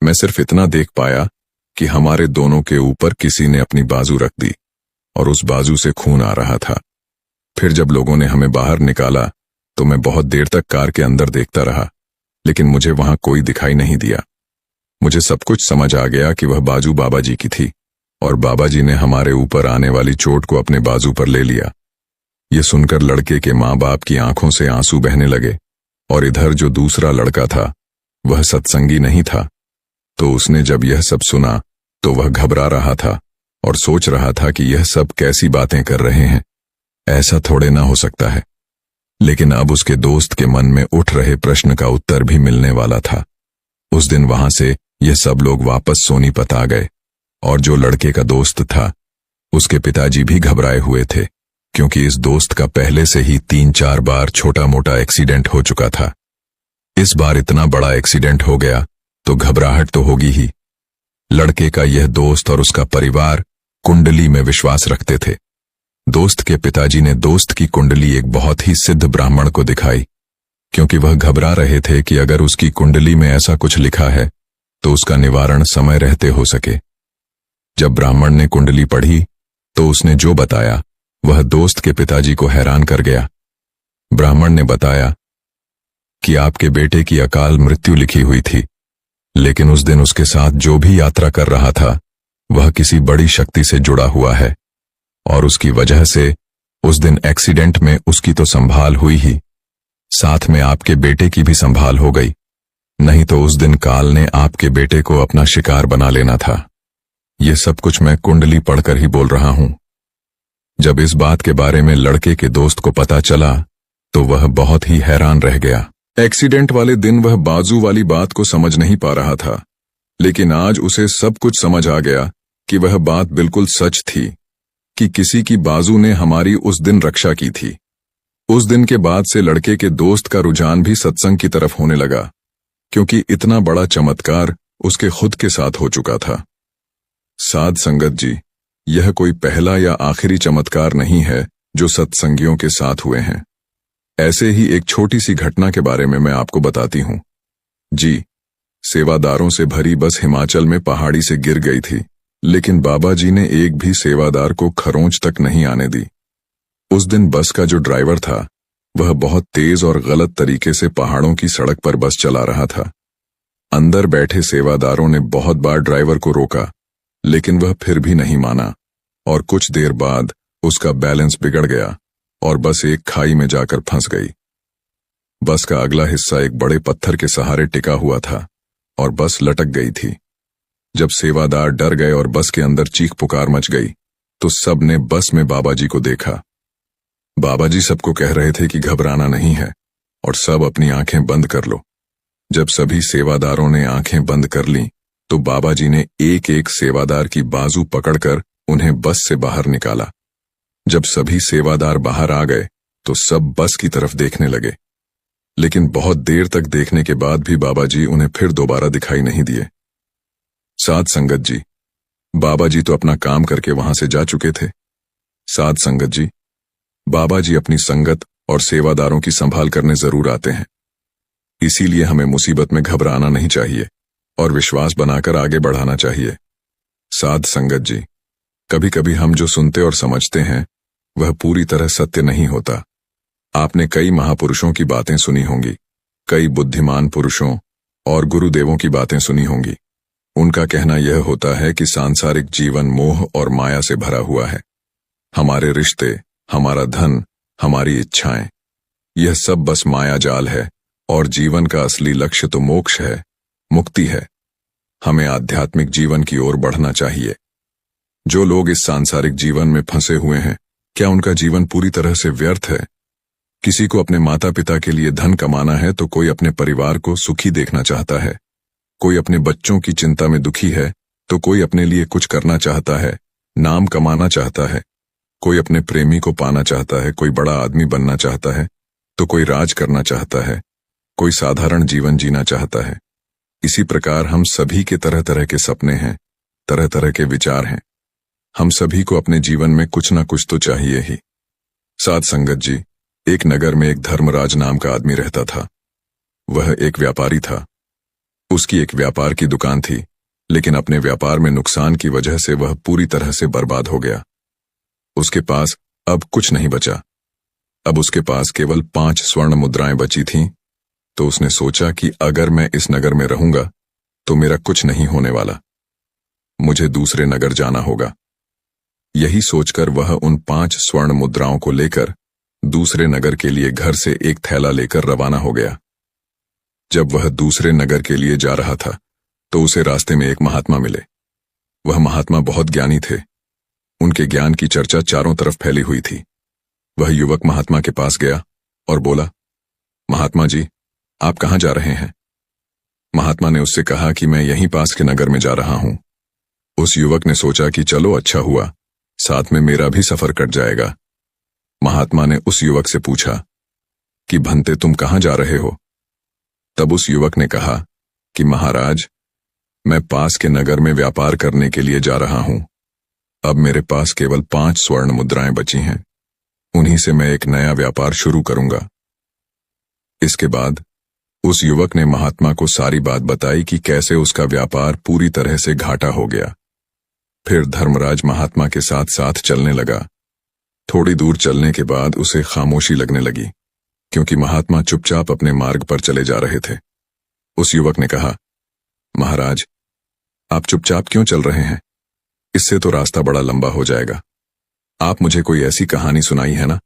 मैं सिर्फ इतना देख पाया कि हमारे दोनों के ऊपर किसी ने अपनी बाजू रख दी और उस बाजू से खून आ रहा था। फिर जब लोगों ने हमें बाहर निकाला तो मैं बहुत देर तक कार के अंदर देखता रहा, लेकिन मुझे वहां कोई दिखाई नहीं दिया। मुझे सब कुछ समझ आ गया कि वह बाजू बाबा जी की थी और बाबा जी ने हमारे ऊपर आने वाली चोट को अपने बाजू पर ले लिया। ये सुनकर लड़के के माँ बाप की आंखों से आंसू बहने लगे और इधर जो दूसरा लड़का था वह सत्संगी नहीं था, तो उसने जब यह सब सुना तो वह घबरा रहा था और सोच रहा था कि यह सब कैसी बातें कर रहे हैं, ऐसा थोड़े ना हो सकता है। लेकिन अब उसके दोस्त के मन में उठ रहे प्रश्न का उत्तर भी मिलने वाला था। उस दिन वहां से यह सब लोग वापस सोनीपत आ गए और जो लड़के का दोस्त था उसके पिताजी भी घबराए हुए थे क्योंकि इस दोस्त का पहले से ही 3-4 बार छोटा मोटा एक्सीडेंट हो चुका था। इस बार इतना बड़ा एक्सीडेंट हो गया तो घबराहट तो होगी ही। लड़के का यह दोस्त और उसका परिवार कुंडली में विश्वास रखते थे। दोस्त के पिताजी ने दोस्त की कुंडली एक बहुत ही सिद्ध ब्राह्मण को दिखाई क्योंकि वह घबरा रहे थे कि अगर उसकी कुंडली में ऐसा कुछ लिखा है तो उसका निवारण समय रहते हो सके। जब ब्राह्मण ने कुंडली पढ़ी तो उसने जो बताया वह दोस्त के पिताजी को हैरान कर गया। ब्राह्मण ने बताया कि आपके बेटे की अकाल मृत्यु लिखी हुई थी, लेकिन उस दिन उसके साथ जो भी यात्रा कर रहा था वह किसी बड़ी शक्ति से जुड़ा हुआ है और उसकी वजह से उस दिन एक्सीडेंट में उसकी तो संभाल हुई ही, साथ में आपके बेटे की भी संभाल हो गई, नहीं तो उस दिन काल ने आपके बेटे को अपना शिकार बना लेना था। ये सब कुछ मैं कुंडली पढ़कर ही बोल रहा हूं। जब इस बात के बारे में लड़के के दोस्त को पता चला तो वह बहुत ही हैरान रह गया। एक्सीडेंट वाले दिन वह बाजू वाली बात को समझ नहीं पा रहा था, लेकिन आज उसे सब कुछ समझ आ गया कि वह बात बिल्कुल सच थी कि किसी की बाजू ने हमारी उस दिन रक्षा की थी। उस दिन के बाद से लड़के के दोस्त का रुझान भी सत्संग की तरफ होने लगा, क्योंकि इतना बड़ा चमत्कार उसके खुद के साथ हो चुका था। साध संगत जी, यह कोई पहला या आखिरी चमत्कार नहीं है जो सत्संगियों के साथ हुए हैं। ऐसे ही एक छोटी सी घटना के बारे में मैं आपको बताती हूं। जी, सेवादारों से भरी बस हिमाचल में पहाड़ी से गिर गई थी, लेकिन बाबा जी ने एक भी सेवादार को खरोंच तक नहीं आने दी। उस दिन बस का जो ड्राइवर था वह बहुत तेज और गलत तरीके से पहाड़ों की सड़क पर बस चला रहा था। अंदर बैठे सेवादारों ने बहुत बार ड्राइवर को रोका, लेकिन वह फिर भी नहीं माना और कुछ देर बाद उसका बैलेंस बिगड़ गया और बस एक खाई में जाकर फंस गई। बस का अगला हिस्सा एक बड़े पत्थर के सहारे टिका हुआ था और बस लटक गई थी। जब सेवादार डर गए और बस के अंदर चीख पुकार मच गई तो सब ने बस में बाबा जी को देखा। बाबा जी सबको कह रहे थे कि घबराना नहीं है और सब अपनी आंखें बंद कर लो। जब सभी सेवादारों ने आंखें बंद कर लीं तो बाबा जी ने एक एक सेवादार की बाजू पकड़कर उन्हें बस से बाहर निकाला। जब सभी सेवादार बाहर आ गए तो सब बस की तरफ देखने लगे, लेकिन बहुत देर तक देखने के बाद भी बाबा जी उन्हें फिर दोबारा दिखाई नहीं दिए। साध संगत जी, बाबा जी तो अपना काम करके वहां से जा चुके थे। साध संगत जी, बाबा जी अपनी संगत और सेवादारों की संभाल करने जरूर आते हैं, इसीलिए हमें मुसीबत में घबराना नहीं चाहिए और विश्वास बनाकर आगे बढ़ाना चाहिए। साध संगत जी, कभी कभी हम जो सुनते और समझते हैं वह पूरी तरह सत्य नहीं होता। आपने कई महापुरुषों की बातें सुनी होंगी, कई बुद्धिमान पुरुषों और गुरुदेवों की बातें सुनी होंगी। उनका कहना यह होता है कि सांसारिक जीवन मोह और माया से भरा हुआ है। हमारे रिश्ते, हमारा धन, हमारी इच्छाएं, यह सब बस माया जाल है और जीवन का असली लक्ष्य तो मोक्ष है, मुक्ति है। हमें आध्यात्मिक जीवन की ओर बढ़ना चाहिए। जो लोग इस सांसारिक जीवन में फंसे हुए हैं, क्या उनका जीवन पूरी तरह से व्यर्थ है? किसी को अपने माता पिता के लिए धन कमाना है तो कोई अपने परिवार को सुखी देखना चाहता है। कोई अपने बच्चों की चिंता में दुखी है तो कोई अपने लिए कुछ करना चाहता है, नाम कमाना चाहता है। कोई अपने प्रेमी को पाना चाहता है, कोई बड़ा आदमी बनना चाहता है तो कोई राज करना चाहता है, कोई साधारण जीवन जीना चाहता है। इसी प्रकार हम सभी के तरह तरह के सपने हैं, तरह तरह के विचार हैं। हम सभी को अपने जीवन में कुछ ना कुछ तो चाहिए ही। साध संगत जी, एक नगर में एक धर्मराज नाम का आदमी रहता था। वह एक व्यापारी था। उसकी एक व्यापार की दुकान थी, लेकिन अपने व्यापार में नुकसान की वजह से वह पूरी तरह से बर्बाद हो गया। उसके पास अब कुछ नहीं बचा। अब उसके पास केवल 5 स्वर्ण मुद्राएं बची थीं, तो उसने सोचा कि अगर मैं इस नगर में रहूंगा तो मेरा कुछ नहीं होने वाला, मुझे दूसरे नगर जाना होगा। यही सोचकर वह उन 5 स्वर्ण मुद्राओं को लेकर दूसरे नगर के लिए घर से एक थैला लेकर रवाना हो गया। जब वह दूसरे नगर के लिए जा रहा था तो उसे रास्ते में एक महात्मा मिले। वह महात्मा बहुत ज्ञानी थे। उनके ज्ञान की चर्चा चारों तरफ फैली हुई थी। वह युवक महात्मा के पास गया और बोला, महात्मा जी, आप कहाँ जा रहे हैं? महात्मा ने उससे कहा कि मैं यहीं पास के नगर में जा रहा हूं। उस युवक ने सोचा कि चलो अच्छा हुआ, साथ में मेरा भी सफर कट जाएगा। महात्मा ने उस युवक से पूछा कि भंते, तुम कहाँ जा रहे हो? तब उस युवक ने कहा कि महाराज, मैं पास के नगर में व्यापार करने के लिए जा रहा हूं। अब मेरे पास केवल 5 स्वर्ण मुद्राएं बची हैं, उन्हीं से मैं एक नया व्यापार शुरू करूंगा। इसके बाद उस युवक ने महात्मा को सारी बात बताई कि कैसे उसका व्यापार पूरी तरह से घाटा हो गया। फिर धर्मराज महात्मा के साथ साथ चलने लगा। थोड़ी दूर चलने के बाद उसे खामोशी लगने लगी, क्योंकि महात्मा चुपचाप अपने मार्ग पर चले जा रहे थे। उस युवक ने कहा, महाराज, आप चुपचाप क्यों चल रहे हैं? इससे तो रास्ता बड़ा लंबा हो जाएगा। आप मुझे कोई ऐसी कहानी सुनाई है ना,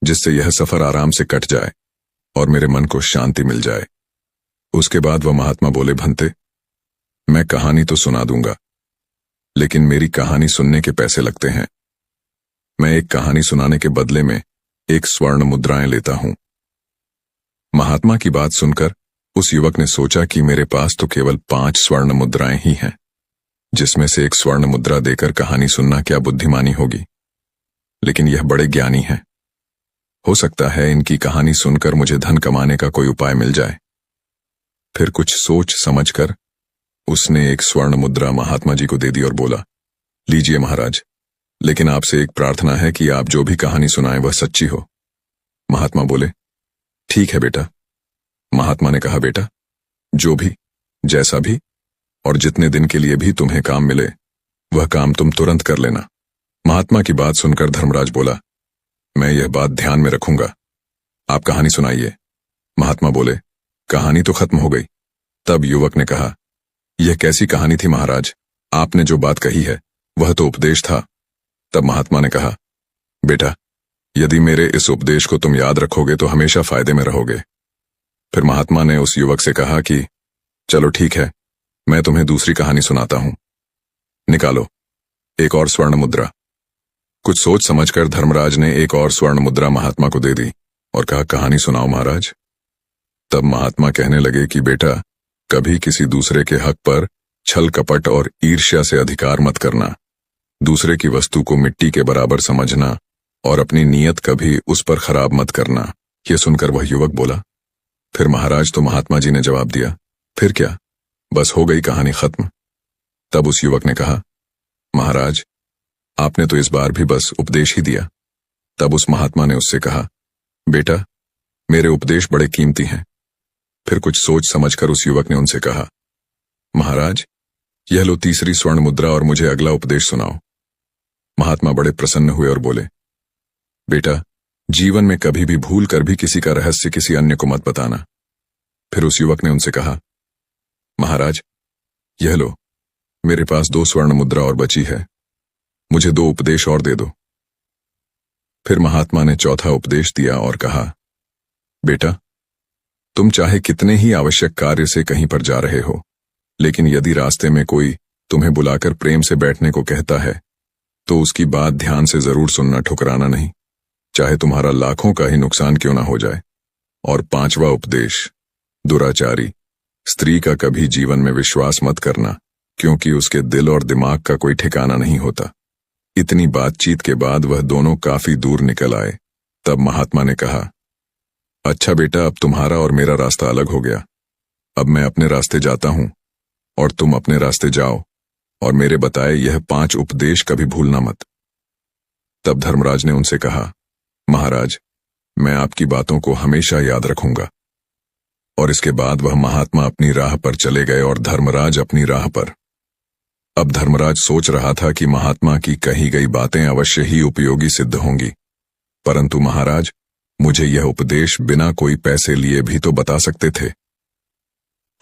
जिससे यह सफर आराम से कट जाए और मेरे मन को शांति मिल जाए। उसके बाद वह महात्मा बोले, भंते, मैं कहानी तो सुना दूंगा, लेकिन मेरी कहानी सुनने के पैसे लगते हैं। मैं एक कहानी सुनाने के बदले में एक स्वर्ण मुद्राएं लेता हूं। महात्मा की बात सुनकर उस युवक ने सोचा कि मेरे पास तो केवल 5 स्वर्ण मुद्राएं ही हैं, जिसमें से एक स्वर्ण मुद्रा देकर कहानी सुनना क्या बुद्धिमानी होगी। लेकिन यह बड़े ज्ञानी हैं। हो सकता है इनकी कहानी सुनकर मुझे धन कमाने का कोई उपाय मिल जाए। फिर कुछ सोच समझकर उसने एक स्वर्ण मुद्रा महात्मा जी को दे दी और बोला, लीजिए महाराज, लेकिन आपसे एक प्रार्थना है कि आप जो भी कहानी सुनाएं वह सच्ची हो। महात्मा बोले, ठीक है बेटा। महात्मा ने कहा, बेटा, जो भी, जैसा भी और जितने दिन के लिए भी तुम्हें काम मिले वह काम तुम तुरंत कर लेना। महात्मा की बात सुनकर धर्मराज बोला, मैं यह बात ध्यान में रखूंगा। आप कहानी सुनाइए। महात्मा बोले, कहानी तो खत्म हो गई। तब युवक ने कहा, यह कैसी कहानी थी महाराज, आपने जो बात कही है वह तो उपदेश था। तब महात्मा ने कहा, बेटा, यदि मेरे इस उपदेश को तुम याद रखोगे तो हमेशा फायदे में रहोगे। फिर महात्मा ने उस युवक से कहा कि चलो ठीक है, मैं तुम्हें दूसरी कहानी सुनाता हूं। निकालो एक और स्वर्ण मुद्रा। कुछ सोच समझकर धर्मराज ने एक और स्वर्ण मुद्रा महात्मा को दे दी और कहा, कहानी सुनाओ महाराज। तब महात्मा कहने लगे कि बेटा, कभी किसी दूसरे के हक पर छल कपट और ईर्ष्या से अधिकार मत करना, दूसरे की वस्तु को मिट्टी के बराबर समझना और अपनी नीयत कभी उस पर खराब मत करना। यह सुनकर वह युवक बोला, फिर महाराज। तो महात्मा जी ने जवाब दिया, फिर क्या, बस हो गई कहानी खत्म। तब उस युवक ने कहा, महाराज, आपने तो इस बार भी बस उपदेश ही दिया। तब उस महात्मा ने उससे कहा, बेटा, मेरे उपदेश बड़े कीमती हैं। फिर कुछ सोच समझकर उस युवक ने उनसे कहा, महाराज, यह लो तीसरी स्वर्ण मुद्रा और मुझे अगला उपदेश सुनाओ। महात्मा बड़े प्रसन्न हुए और बोले, बेटा, जीवन में कभी भी भूल कर भी किसी का रहस्य किसी अन्य को मत बताना। फिर उस युवक ने उनसे कहा, महाराज, यह लो, मेरे पास 2 स्वर्ण मुद्रा और बची है, मुझे 2 उपदेश और दे दो। फिर महात्मा ने चौथा उपदेश दिया और कहा, बेटा, तुम चाहे कितने ही आवश्यक कार्य से कहीं पर जा रहे हो, लेकिन यदि रास्ते में कोई तुम्हें बुलाकर प्रेम से बैठने को कहता है तो उसकी बात ध्यान से जरूर सुनना, ठुकराना नहीं, चाहे तुम्हारा लाखों का ही नुकसान क्यों ना हो जाए। और 5वां उपदेश, दुराचारी स्त्री का कभी जीवन में विश्वास मत करना, क्योंकि उसके दिल और दिमाग का कोई ठिकाना नहीं होता। इतनी बातचीत के बाद वह दोनों काफी दूर निकल आए। तब महात्मा ने कहा, अच्छा बेटा, अब तुम्हारा और मेरा रास्ता अलग हो गया। अब मैं अपने रास्ते जाता हूं और तुम अपने रास्ते जाओ, और मेरे बताए यह 5 उपदेश कभी भूलना मत। तब धर्मराज ने उनसे कहा, महाराज, मैं आपकी बातों को हमेशा याद रखूंगा। और इसके बाद वह महात्मा अपनी राह पर चले गए और धर्मराज अपनी राह पर। अब धर्मराज सोच रहा था कि महात्मा की कही गई बातें अवश्य ही उपयोगी सिद्ध होंगी, परंतु महाराज, मुझे यह उपदेश बिना कोई पैसे लिए भी तो बता सकते थे।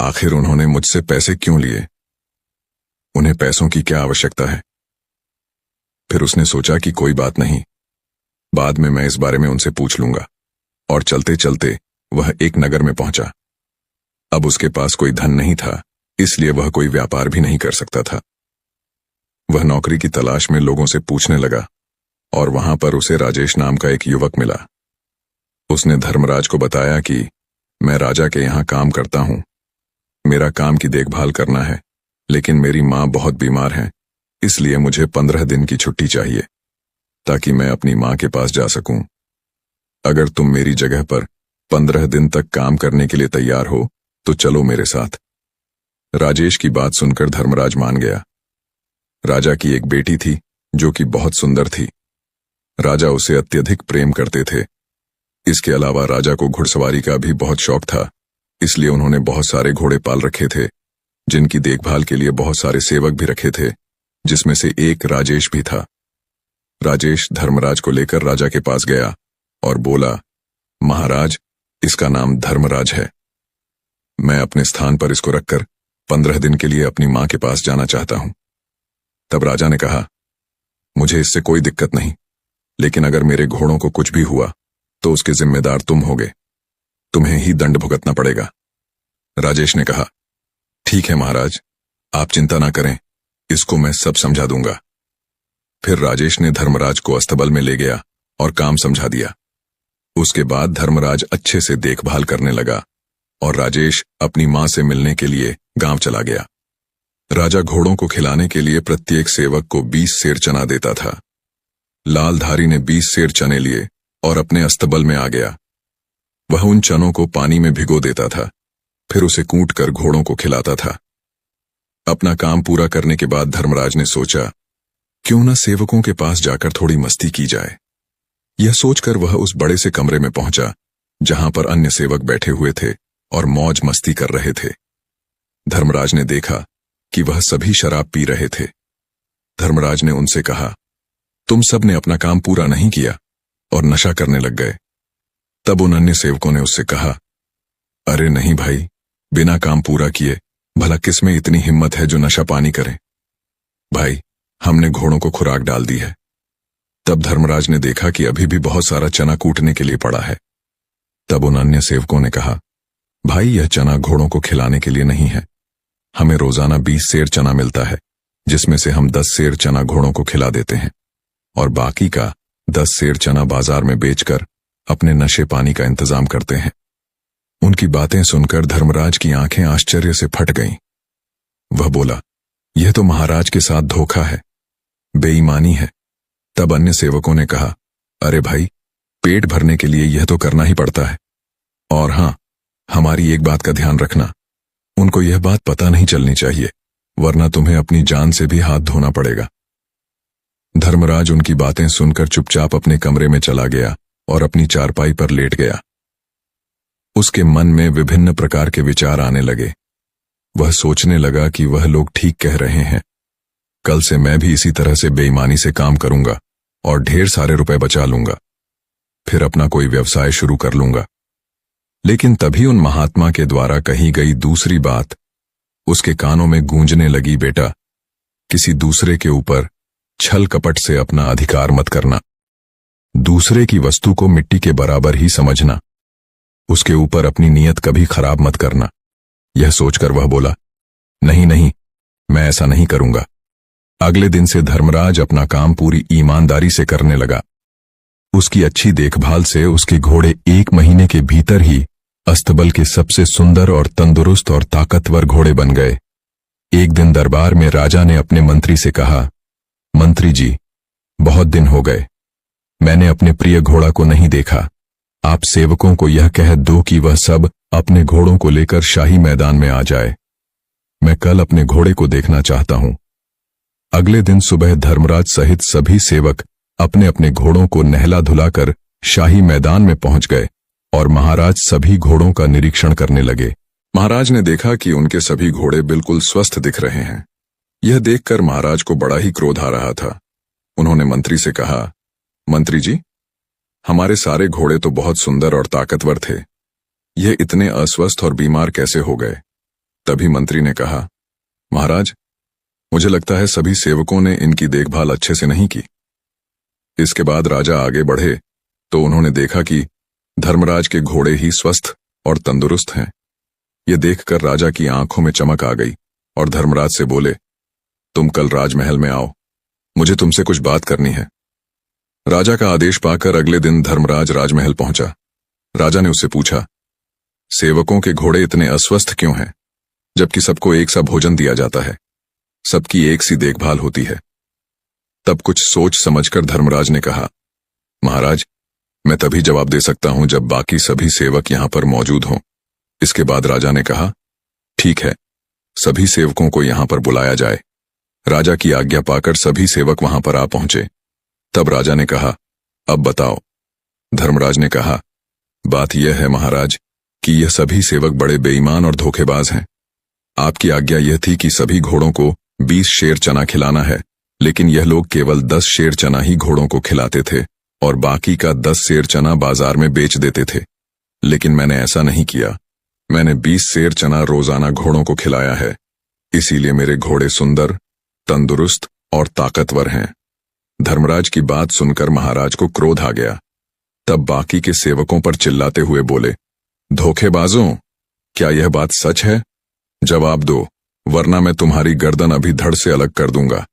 आखिर उन्होंने मुझसे पैसे क्यों लिए? उन्हें पैसों की क्या आवश्यकता है? फिर उसने सोचा कि कोई बात नहीं, बाद में मैं इस बारे में उनसे पूछ लूंगा। और चलते चलते वह एक नगर में पहुंचा। अब उसके पास कोई धन नहीं था, इसलिए वह कोई व्यापार भी नहीं कर सकता था। वह नौकरी की तलाश में लोगों से पूछने लगा और वहां पर उसे राजेश नाम का एक युवक मिला। उसने धर्मराज को बताया कि मैं राजा के यहाँ काम करता हूं, मेरा काम की देखभाल करना है, लेकिन मेरी मां बहुत बीमार है, इसलिए मुझे 15 दिन की छुट्टी चाहिए ताकि मैं अपनी मां के पास जा सकूं। अगर तुम मेरी जगह पर 15 दिन तक काम करने के लिए तैयार हो तो चलो मेरे साथ। राजेश की बात सुनकर धर्मराज मान गया। राजा की एक बेटी थी जो कि बहुत सुंदर थी। राजा उसे अत्यधिक प्रेम करते थे। इसके अलावा राजा को घुड़सवारी का भी बहुत शौक था, इसलिए उन्होंने बहुत सारे घोड़े पाल रखे थे, जिनकी देखभाल के लिए बहुत सारे सेवक भी रखे थे, जिसमें से एक राजेश भी था। राजेश धर्मराज को लेकर राजा के पास गया और बोला, महाराज, इसका नाम धर्मराज है। मैं अपने स्थान पर इसको रखकर 15 दिन के लिए अपनी मां के पास जाना चाहता हूं। तब राजा ने कहा, मुझे इससे कोई दिक्कत नहीं, लेकिन अगर मेरे घोड़ों को कुछ भी हुआ तो उसके जिम्मेदार तुम होगे, तुम्हें ही दंड भुगतना पड़ेगा। राजेश ने कहा, ठीक है महाराज, आप चिंता ना करें, इसको मैं सब समझा दूंगा। फिर राजेश ने धर्मराज को अस्तबल में ले गया और काम समझा दिया। उसके बाद धर्मराज अच्छे से देखभाल करने लगा और राजेश अपनी मां से मिलने के लिए गांव चला गया। राजा घोड़ों को खिलाने के लिए प्रत्येक सेवक को 20 सेर चना देता था। लालधारी ने 20 सेर चने लिए और अपने अस्तबल में आ गया। वह उन चनों को पानी में भिगो देता था, फिर उसे कूट कर घोड़ों को खिलाता था। अपना काम पूरा करने के बाद धर्मराज ने सोचा, क्यों न सेवकों के पास जाकर थोड़ी मस्ती की जाए। यह सोचकर वह उस बड़े से कमरे में पहुंचा जहां पर अन्य सेवक बैठे हुए थे और मौज मस्ती कर रहे थे। धर्मराज ने देखा कि वह सभी शराब पी रहे थे। धर्मराज ने उनसे कहा, तुम सब ने अपना काम पूरा नहीं किया और नशा करने लग गए। तब उन अन्य सेवकों ने उससे कहा, अरे नहीं भाई, बिना काम पूरा किए भला किसमें इतनी हिम्मत है जो नशा पानी करे। भाई, हमने घोड़ों को खुराक डाल दी है। तब धर्मराज ने देखा कि अभी भी बहुत सारा चना कूटने के लिए पड़ा है। तब उन अन्य सेवकों ने कहा, भाई, यह चना घोड़ों को खिलाने के लिए नहीं है। हमें रोजाना 20 सेर चना मिलता है, जिसमें से हम 10 सेर चना घोड़ों को खिला देते हैं और बाकी का 10 सेर चना बाजार में बेचकर अपने नशे पानी का इंतजाम करते हैं। उनकी बातें सुनकर धर्मराज की आंखें आश्चर्य से फट गईं। वह बोला, यह तो महाराज के साथ धोखा है, बेईमानी है। तब अन्य सेवकों ने कहा, अरे भाई, पेट भरने के लिए यह तो करना ही पड़ता है। और हां, हमारी एक बात का ध्यान रखना, उनको यह बात पता नहीं चलनी चाहिए, वरना तुम्हें अपनी जान से भी हाथ धोना पड़ेगा। धर्मराज उनकी बातें सुनकर चुपचाप अपने कमरे में चला गया और अपनी चारपाई पर लेट गया। उसके मन में विभिन्न प्रकार के विचार आने लगे। वह सोचने लगा कि वह लोग ठीक कह रहे हैं। कल से मैं भी इसी तरह से बेईमानी से काम करूंगा और ढेर सारे रुपए बचा लूंगा। फिर अपना कोई व्यवसाय शुरू कर लूंगा। लेकिन तभी उन महात्मा के द्वारा कही गई दूसरी बात उसके कानों में गूंजने लगी, बेटा, किसी दूसरे के ऊपर छल कपट से अपना अधिकार मत करना। दूसरे की वस्तु को मिट्टी के बराबर ही समझना। उसके ऊपर अपनी नीयत कभी खराब मत करना। यह सोचकर वह बोला, नहीं नहीं, मैं ऐसा नहीं करूंगा। अगले दिन से धर्मराज अपना काम पूरी ईमानदारी से करने लगा। उसकी अच्छी देखभाल से उसके घोड़े 1 महीने के भीतर ही अस्तबल के सबसे सुंदर और तंदुरुस्त और ताकतवर घोड़े बन गए। एक दिन दरबार में राजा ने अपने मंत्री से कहा, मंत्री जी, बहुत दिन हो गए, मैंने अपने प्रिय घोड़ा को नहीं देखा। आप सेवकों को यह कह दो कि वह सब अपने घोड़ों को लेकर शाही मैदान में आ जाए। मैं कल अपने घोड़े को देखना चाहता हूं। अगले दिन सुबह धर्मराज सहित सभी सेवक अपने अपने घोड़ों को नहला धुलाकर शाही मैदान में पहुंच गए और महाराज सभी घोड़ों का निरीक्षण करने लगे। महाराज ने देखा कि उनके सभी घोड़े बिल्कुल स्वस्थ दिख रहे हैं। यह देखकर महाराज को बड़ा ही क्रोध आ रहा था। उन्होंने मंत्री से कहा, मंत्री जी, हमारे सारे घोड़े तो बहुत सुंदर और ताकतवर थे, यह इतने अस्वस्थ और बीमार कैसे हो गए? तभी मंत्री ने कहा, महाराज, मुझे लगता है सभी सेवकों ने इनकी देखभाल अच्छे से नहीं की। इसके बाद राजा आगे बढ़े तो उन्होंने देखा कि धर्मराज के घोड़े ही स्वस्थ और तंदुरुस्त हैं। यह देखकर राजा की आंखों में चमक आ गई और धर्मराज से बोले, तुम कल राजमहल में आओ, मुझे तुमसे कुछ बात करनी है। राजा का आदेश पाकर अगले दिन धर्मराज राजमहल पहुंचा। राजा ने उससे पूछा, सेवकों के घोड़े इतने अस्वस्थ क्यों हैं, जबकि सबको एक सा भोजन दिया जाता है, सबकी एक सी देखभाल होती है? तब कुछ सोच समझकर धर्मराज ने कहा, महाराज, मैं तभी जवाब दे सकता हूं जब बाकी सभी सेवक यहां पर मौजूद हों। इसके बाद राजा ने कहा, ठीक है, सभी सेवकों को यहां पर बुलाया जाए। राजा की आज्ञा पाकर सभी सेवक वहां पर आ पहुंचे। तब राजा ने कहा, अब बताओ। धर्मराज ने कहा, बात यह है महाराज कि यह सभी सेवक बड़े बेईमान और धोखेबाज हैं। आपकी आज्ञा यह थी कि सभी घोड़ों को 20 शेर चना खिलाना है, लेकिन यह लोग केवल 10 शेर चना ही घोड़ों को खिलाते थे और बाकी का 10 शेर चना बाजार में बेच देते थे। लेकिन मैंने ऐसा नहीं किया। मैंने 20 शेर चना रोजाना घोड़ों को खिलाया है, इसीलिए मेरे घोड़े सुंदर, तंदुरुस्त और ताकतवर हैं। धर्मराज की बात सुनकर महाराज को क्रोध आ गया। तब बाकी के सेवकों पर चिल्लाते हुए बोले, धोखेबाजों, क्या यह बात सच है? जवाब दो, वरना मैं तुम्हारी गर्दन अभी धड़ से अलग कर दूंगा।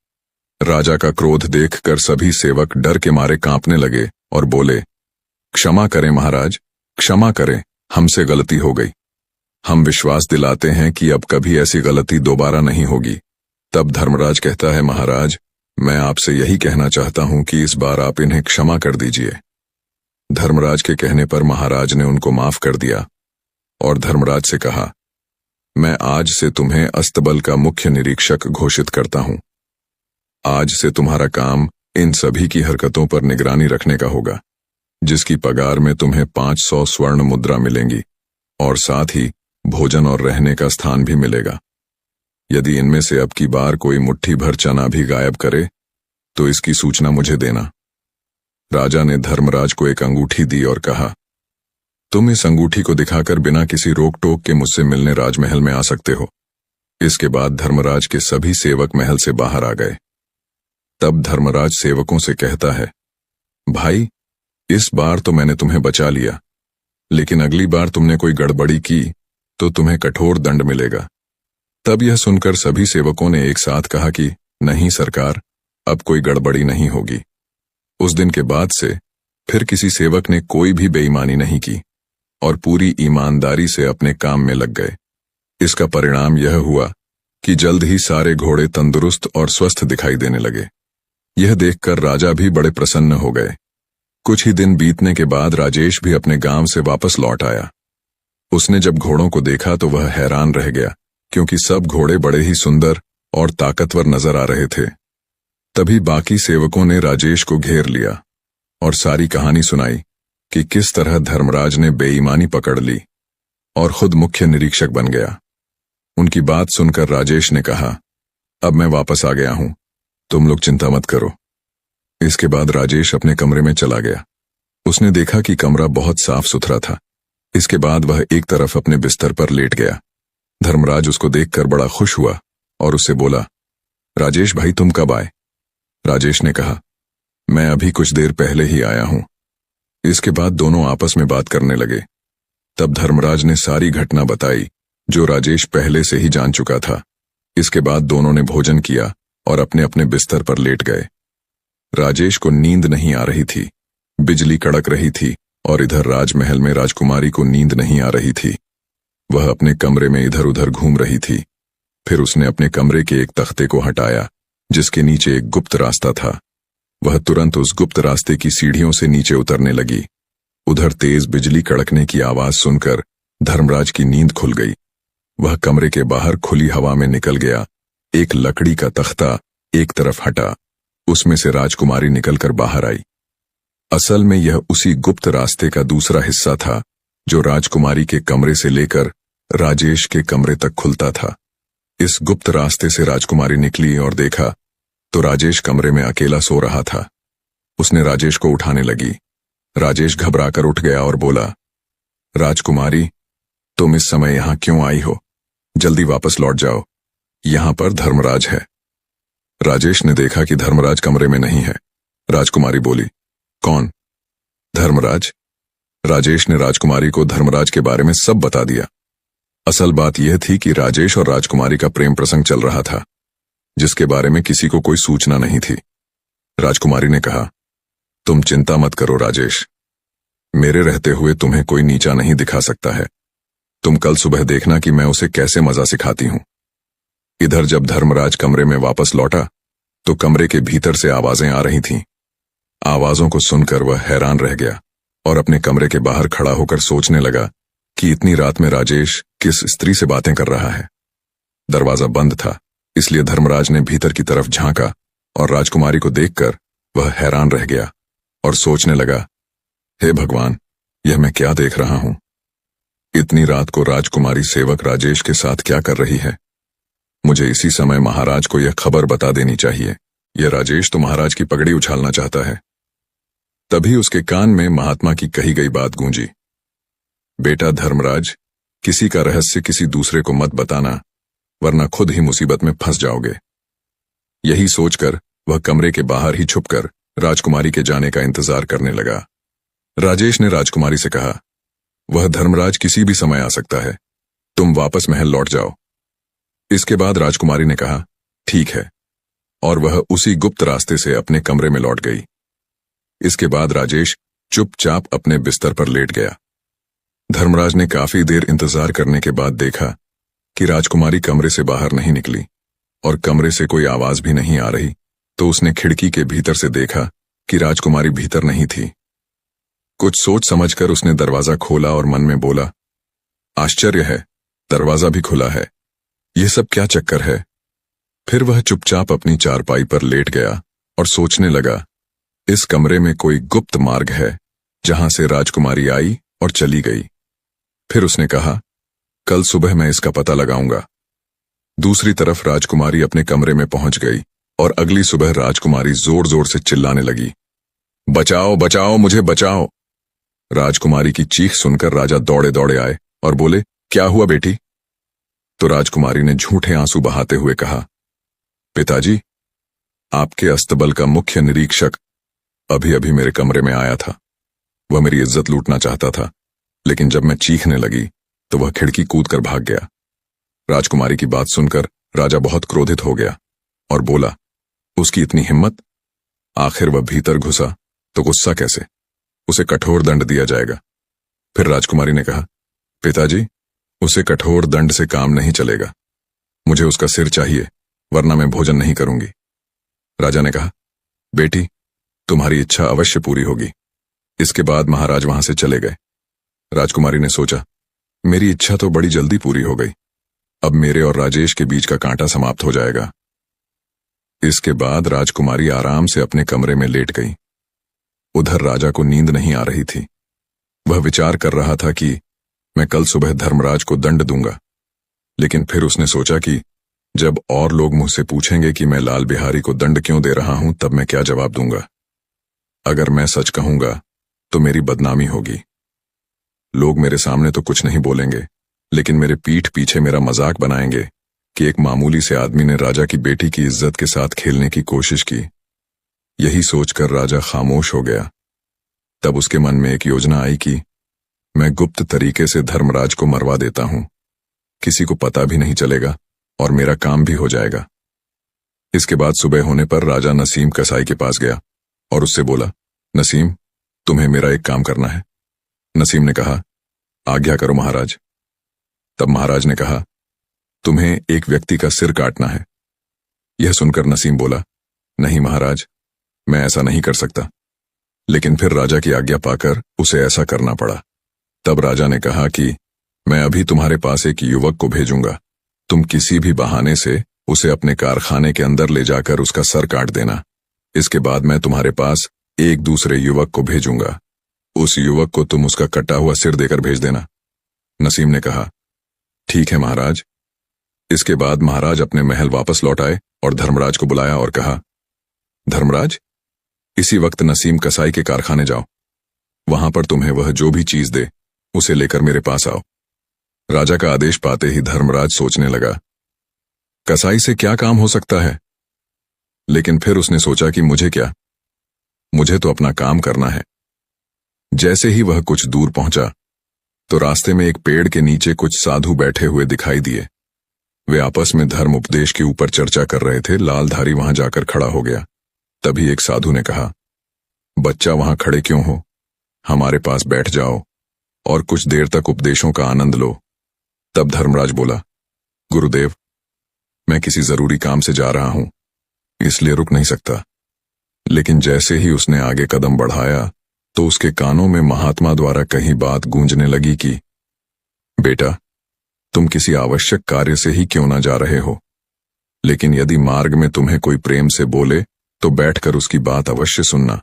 राजा का क्रोध देखकर सभी सेवक डर के मारे कांपने लगे और बोले, क्षमा करें महाराज, क्षमा करें, हमसे गलती हो गई। हम विश्वास दिलाते हैं कि अब कभी ऐसी गलती दोबारा नहीं होगी। तब धर्मराज कहता है, महाराज, मैं आपसे यही कहना चाहता हूं कि इस बार आप इन्हें क्षमा कर दीजिए। धर्मराज के कहने पर महाराज ने उनको माफ कर दिया और धर्मराज से कहा, मैं आज से तुम्हें अस्तबल का मुख्य निरीक्षक घोषित करता हूं। आज से तुम्हारा काम इन सभी की हरकतों पर निगरानी रखने का होगा, जिसकी पगार में तुम्हें 500 स्वर्ण मुद्रा मिलेंगी और साथ ही भोजन और रहने का स्थान भी मिलेगा। यदि इनमें से अब की बार कोई मुट्ठी भर चना भी गायब करे तो इसकी सूचना मुझे देना। राजा ने धर्मराज को एक अंगूठी दी और कहा, तुम इस अंगूठी को दिखाकर बिना किसी रोक टोक के मुझसे मिलने राजमहल में आ सकते हो। इसके बाद धर्मराज के सभी सेवक महल से बाहर आ गए। तब धर्मराज सेवकों से कहता है, भाई, इस बार तो मैंने तुम्हें बचा लिया, लेकिन अगली बार तुमने कोई गड़बड़ी की तो तुम्हें कठोर दंड मिलेगा। तब यह सुनकर सभी सेवकों ने एक साथ कहा कि नहीं सरकार, अब कोई गड़बड़ी नहीं होगी। उस दिन के बाद से फिर किसी सेवक ने कोई भी बेईमानी नहीं की और पूरी ईमानदारी से अपने काम में लग गए। इसका परिणाम यह हुआ कि जल्द ही सारे घोड़े तंदुरुस्त और स्वस्थ दिखाई देने लगे। यह देखकर राजा भी बड़े प्रसन्न हो गए। कुछ ही दिन बीतने के बाद राजेश भी अपने गांव से वापस लौट आया। उसने जब घोड़ों को देखा तो वह हैरान रह गया, क्योंकि सब घोड़े बड़े ही सुंदर और ताकतवर नजर आ रहे थे। तभी बाकी सेवकों ने राजेश को घेर लिया और सारी कहानी सुनाई कि किस तरह धर्मराज ने बेईमानी पकड़ ली और खुद मुख्य निरीक्षक बन गया। उनकी बात सुनकर राजेश ने कहा, अब मैं वापस आ गया हूं, तुम लोग चिंता मत करो। इसके बाद राजेश अपने कमरे में चला गया। उसने देखा कि कमरा बहुत साफ सुथरा था। इसके बाद वह एक तरफ अपने बिस्तर पर लेट गया। धर्मराज उसको देखकर बड़ा खुश हुआ और उससे बोला, राजेश भाई, तुम कब आए? राजेश ने कहा, मैं अभी कुछ देर पहले ही आया हूं। इसके बाद दोनों आपस में बात करने लगे। तब धर्मराज ने सारी घटना बताई जो राजेश पहले से ही जान चुका था। इसके बाद दोनों ने भोजन किया और अपने अपने बिस्तर पर लेट गए। राजेश को नींद नहीं आ रही थी, बिजली कड़क रही थी और इधर राजमहल में राजकुमारी को नींद नहीं आ रही थी। वह अपने कमरे में इधर उधर घूम रही थी। फिर उसने अपने कमरे के एक तख्ते को हटाया जिसके नीचे एक गुप्त रास्ता था। वह तुरंत उस गुप्त रास्ते की सीढ़ियों से नीचे उतरने लगी। उधर तेज बिजली कड़कने की आवाज सुनकर धर्मराज की नींद खुल गई। वह कमरे के बाहर खुली हवा में निकल गया। एक लकड़ी का तख्ता एक तरफ हटा, उसमें से राजकुमारी निकलकर बाहर आई। असल में यह उसी गुप्त रास्ते का दूसरा हिस्सा था जो राजकुमारी के कमरे से लेकर राजेश के कमरे तक खुलता था। इस गुप्त रास्ते से राजकुमारी निकली और देखा तो राजेश कमरे में अकेला सो रहा था। उसने राजेश को उठाने लगी। राजेश घबराकर उठ गया और बोला, राजकुमारी, तुम इस समय यहां क्यों आई हो? जल्दी वापस लौट जाओ, यहां पर धर्मराज है। राजेश ने देखा कि धर्मराज कमरे में नहीं है। राजकुमारी बोली, कौन? धर्मराज। राजेश ने राजकुमारी को धर्मराज के बारे में सब बता दिया। असल बात यह थी कि राजेश और राजकुमारी का प्रेम प्रसंग चल रहा था, जिसके बारे में किसी को कोई सूचना नहीं थी। राजकुमारी ने कहा, तुम चिंता मत करो राजेश, मेरे रहते हुए तुम्हें कोई नीचा नहीं दिखा सकता है। तुम कल सुबह देखना कि मैं उसे कैसे मजा सिखाती हूं। इधर जब धर्मराज कमरे में वापस लौटा तो कमरे के भीतर से आवाजें आ रही थीं। आवाजों को सुनकर वह हैरान रह गया और अपने कमरे के बाहर खड़ा होकर सोचने लगा कि इतनी रात में राजेश किस स्त्री से बातें कर रहा है। दरवाजा बंद था, इसलिए धर्मराज ने भीतर की तरफ झांका और राजकुमारी को देखकर वह हैरान रह गया और सोचने लगा, हे भगवान, यह मैं क्या देख रहा हूं? इतनी रात को राजकुमारी सेवक राजेश के साथ क्या कर रही है? मुझे इसी समय महाराज को यह खबर बता देनी चाहिए। यह राजेश तो महाराज की पगड़ी उछालना चाहता है। तभी उसके कान में महात्मा की कही गई बात गूंजी, बेटा धर्मराज, किसी का रहस्य किसी दूसरे को मत बताना, वरना खुद ही मुसीबत में फंस जाओगे। यही सोचकर वह कमरे के बाहर ही छुपकर राजकुमारी के जाने का इंतजार करने लगा। राजेश ने राजकुमारी से कहा, वह धर्मराज किसी भी समय आ सकता है, तुम वापस महल लौट जाओ। इसके बाद राजकुमारी ने कहा, ठीक है, और वह उसी गुप्त रास्ते से अपने कमरे में लौट गई। इसके बाद राजेश चुपचाप अपने बिस्तर पर लेट गया। धर्मराज ने काफी देर इंतजार करने के बाद देखा कि राजकुमारी कमरे से बाहर नहीं निकली और कमरे से कोई आवाज भी नहीं आ रही, तो उसने खिड़की के भीतर से देखा कि राजकुमारी भीतर नहीं थी। कुछ सोच समझकर उसने दरवाजा खोला और मन में बोला, आश्चर्य है, दरवाजा भी खुला है, यह सब क्या चक्कर है। फिर वह चुपचाप अपनी चारपाई पर लेट गया और सोचने लगा, इस कमरे में कोई गुप्त मार्ग है जहां से राजकुमारी आई और चली गई। फिर उसने कहा, कल सुबह मैं इसका पता लगाऊंगा। दूसरी तरफ राजकुमारी अपने कमरे में पहुंच गई और अगली सुबह राजकुमारी जोर जोर से चिल्लाने लगी, बचाओ बचाओ, मुझे बचाओ। राजकुमारी की चीख सुनकर राजा दौड़े दौड़े आए और बोले, क्या हुआ बेटी? तो राजकुमारी ने झूठे आंसू बहाते हुए कहा, पिताजी, आपके अस्तबल का मुख्य निरीक्षक अभी अभी मेरे कमरे में आया था। वह मेरी इज्जत लूटना चाहता था, लेकिन जब मैं चीखने लगी तो वह खिड़की कूदकर भाग गया। राजकुमारी की बात सुनकर राजा बहुत क्रोधित हो गया और बोला, उसकी इतनी हिम्मत, आखिर वह भीतर घुसा तो गुस्सा कैसे, उसे कठोर दंड दिया जाएगा। फिर राजकुमारी ने कहा, पिताजी, उसे कठोर दंड से काम नहीं चलेगा, मुझे उसका सिर चाहिए, वरना मैं भोजन नहीं करूंगी। राजा ने कहा, बेटी, तुम्हारी इच्छा अवश्य पूरी होगी। इसके बाद महाराज वहां से चले गए। राजकुमारी ने सोचा, मेरी इच्छा तो बड़ी जल्दी पूरी हो गई, अब मेरे और राजेश के बीच का कांटा समाप्त हो जाएगा। इसके बाद राजकुमारी आराम से अपने कमरे में लेट गई। उधर राजा को नींद नहीं आ रही थी। वह विचार कर रहा था कि मैं कल सुबह धर्मराज को दंड दूंगा, लेकिन फिर उसने सोचा कि जब और लोग मुझसे पूछेंगे कि मैं लाल बिहारी को दंड क्यों दे रहा हूं, तब मैं क्या जवाब दूंगा। अगर मैं सच कहूंगा तो मेरी बदनामी होगी। लोग मेरे सामने तो कुछ नहीं बोलेंगे, लेकिन मेरे पीठ पीछे मेरा मजाक बनाएंगे कि एक मामूली से आदमी ने राजा की बेटी की इज्जत के साथ खेलने की कोशिश की। यही सोचकर राजा खामोश हो गया। तब उसके मन में एक योजना आई कि मैं गुप्त तरीके से धर्मराज को मरवा देता हूं, किसी को पता भी नहीं चलेगा और मेरा काम भी हो जाएगा। इसके बाद सुबह होने पर राजा नसीम कसाई के पास गया और उससे बोला, नसीम, तुम्हें मेरा एक काम करना है। नसीम ने कहा, आज्ञा करो महाराज। तब महाराज ने कहा, तुम्हें एक व्यक्ति का सिर काटना है। यह सुनकर नसीम बोला, नहीं महाराज, मैं ऐसा नहीं कर सकता। लेकिन फिर राजा की आज्ञा पाकर उसे ऐसा करना पड़ा। तब राजा ने कहा कि मैं अभी तुम्हारे पास एक युवक को भेजूंगा, तुम किसी भी बहाने से उसे अपने कारखाने के अंदर ले जाकर उसका सर काट देना। इसके बाद मैं तुम्हारे पास एक दूसरे युवक को भेजूंगा, उस युवक को तुम उसका कटा हुआ सिर देकर भेज देना। नसीम ने कहा, ठीक है महाराज। इसके बाद महाराज अपने महल वापस लौट आए और धर्मराज को बुलाया और कहा, धर्मराज, इसी वक्त नसीम कसाई के कारखाने जाओ, वहां पर तुम्हें वह जो भी चीज दे उसे लेकर मेरे पास आओ। राजा का आदेश पाते ही धर्मराज सोचने लगा, कसाई से क्या काम हो सकता है। लेकिन फिर उसने सोचा कि मुझे क्या, मुझे तो अपना काम करना है। जैसे ही वह कुछ दूर पहुंचा तो रास्ते में एक पेड़ के नीचे कुछ साधु बैठे हुए दिखाई दिए। वे आपस में धर्म उपदेश के ऊपर चर्चा कर रहे थे। लालधारी वहां जाकर खड़ा हो गया। तभी एक साधु ने कहा, बच्चा वहां खड़े क्यों हो, हमारे पास बैठ जाओ और कुछ देर तक उपदेशों का आनंद लो। तब धर्मराज बोला, गुरुदेव, मैं किसी जरूरी काम से जा रहा हूं, इसलिए रुक नहीं सकता। लेकिन जैसे ही उसने आगे कदम बढ़ाया तो उसके कानों में महात्मा द्वारा कही बात गूंजने लगी कि बेटा, तुम किसी आवश्यक कार्य से ही क्यों ना जा रहे हो, लेकिन यदि मार्ग में तुम्हें कोई प्रेम से बोले तो बैठकर उसकी बात अवश्य सुनना।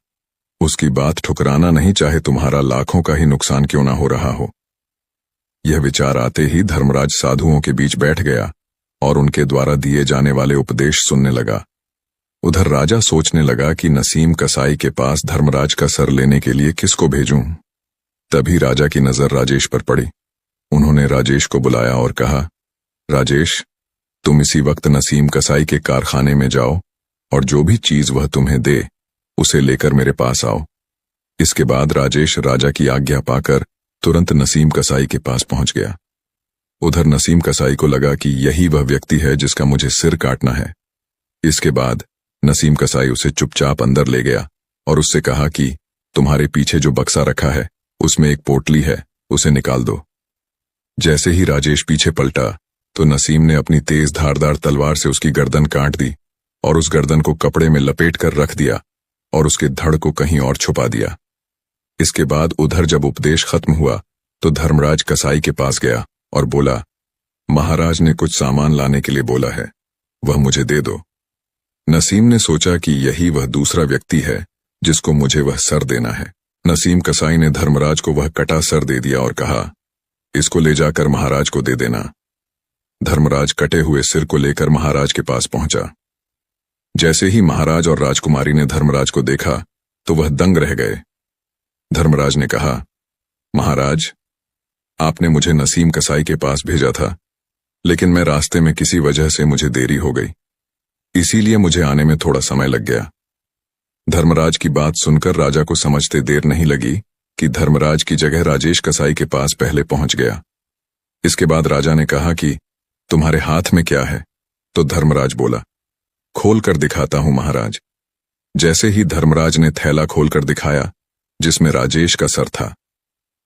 उसकी बात ठुकराना नहीं, चाहे तुम्हारा लाखों का ही नुकसान क्यों ना हो रहा हो। यह विचार आते ही धर्मराज साधुओं के बीच बैठ गया और उनके द्वारा दिए जाने वाले उपदेश सुनने लगा। उधर राजा सोचने लगा कि नसीम कसाई के पास धर्मराज का सर लेने के लिए किसको भेजूं। तभी राजा की नजर राजेश पर पड़ी। उन्होंने राजेश को बुलाया और कहा, राजेश, तुम इसी वक्त नसीम कसाई के कारखाने में जाओ और जो भी चीज वह तुम्हें दे उसे लेकर मेरे पास आओ। इसके बाद राजेश राजा की आज्ञा पाकर तुरंत नसीम कसाई के पास पहुंच गया। उधर नसीम कसाई को लगा कि यही वह व्यक्ति है जिसका मुझे सिर काटना है। इसके बाद नसीम कसाई उसे चुपचाप अंदर ले गया और उससे कहा कि तुम्हारे पीछे जो बक्सा रखा है उसमें एक पोटली है, उसे निकाल दो। जैसे ही राजेश पीछे पलटा तो नसीम ने अपनी तेज धारदार तलवार से उसकी गर्दन काट दी और उस गर्दन को कपड़े में लपेट कर रख दिया और उसके धड़ को कहीं और छुपा दिया। इसके बाद उधर जब उपदेश खत्म हुआ तो धर्मराज कसाई के पास गया और बोला, महाराज ने कुछ सामान लाने के लिए बोला है, वह मुझे दे दो। नसीम ने सोचा कि यही वह दूसरा व्यक्ति है जिसको मुझे वह सर देना है। नसीम कसाई ने धर्मराज को वह कटा सर दे दिया और कहा, इसको ले जाकर महाराज को दे देना। धर्मराज कटे हुए सिर को लेकर महाराज के पास पहुंचा। जैसे ही महाराज और राजकुमारी ने धर्मराज को देखा तो वह दंग रह गए। धर्मराज ने कहा, महाराज, आपने मुझे नसीम कसाई के पास भेजा था, लेकिन मैं रास्ते में किसी वजह से मुझे देरी हो गई, इसीलिए मुझे आने में थोड़ा समय लग गया। धर्मराज की बात सुनकर राजा को समझते देर नहीं लगी कि धर्मराज की जगह राजेश कसाई के पास पहले पहुंच गया। इसके बाद राजा ने कहा कि तुम्हारे हाथ में क्या है? तो धर्मराज बोला, खोल कर दिखाता हूं महाराज। जैसे ही धर्मराज ने थैला खोलकर दिखाया जिसमें राजेश का सर था,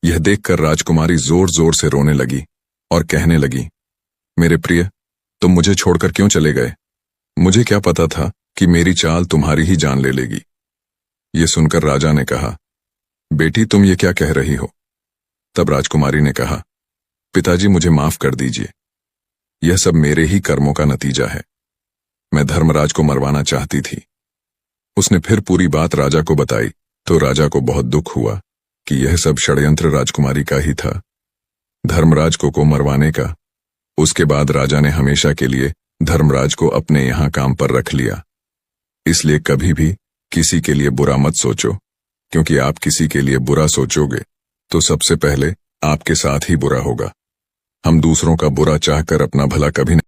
यह देखकर राजकुमारी जोर जोर से रोने लगी और कहने लगी, मेरे प्रिय, तुम मुझे छोड़कर क्यों चले गए? मुझे क्या पता था कि मेरी चाल तुम्हारी ही जान ले लेगी। ये सुनकर राजा ने कहा, बेटी तुम ये क्या कह रही हो? तब राजकुमारी ने कहा, पिताजी मुझे माफ कर दीजिए, यह सब मेरे ही कर्मों का नतीजा है। मैं धर्मराज को मरवाना चाहती थी। उसने फिर पूरी बात राजा को बताई तो राजा को बहुत दुख हुआ कि यह सब षड्यंत्र राजकुमारी का ही था, धर्मराज को मरवाने का। उसके बाद राजा ने हमेशा के लिए धर्मराज को अपने यहां काम पर रख लिया। इसलिए कभी भी किसी के लिए बुरा मत सोचो, क्योंकि आप किसी के लिए बुरा सोचोगे तो सबसे पहले आपके साथ ही बुरा होगा। हम दूसरों का बुरा चाहकर अपना भला कभी नहीं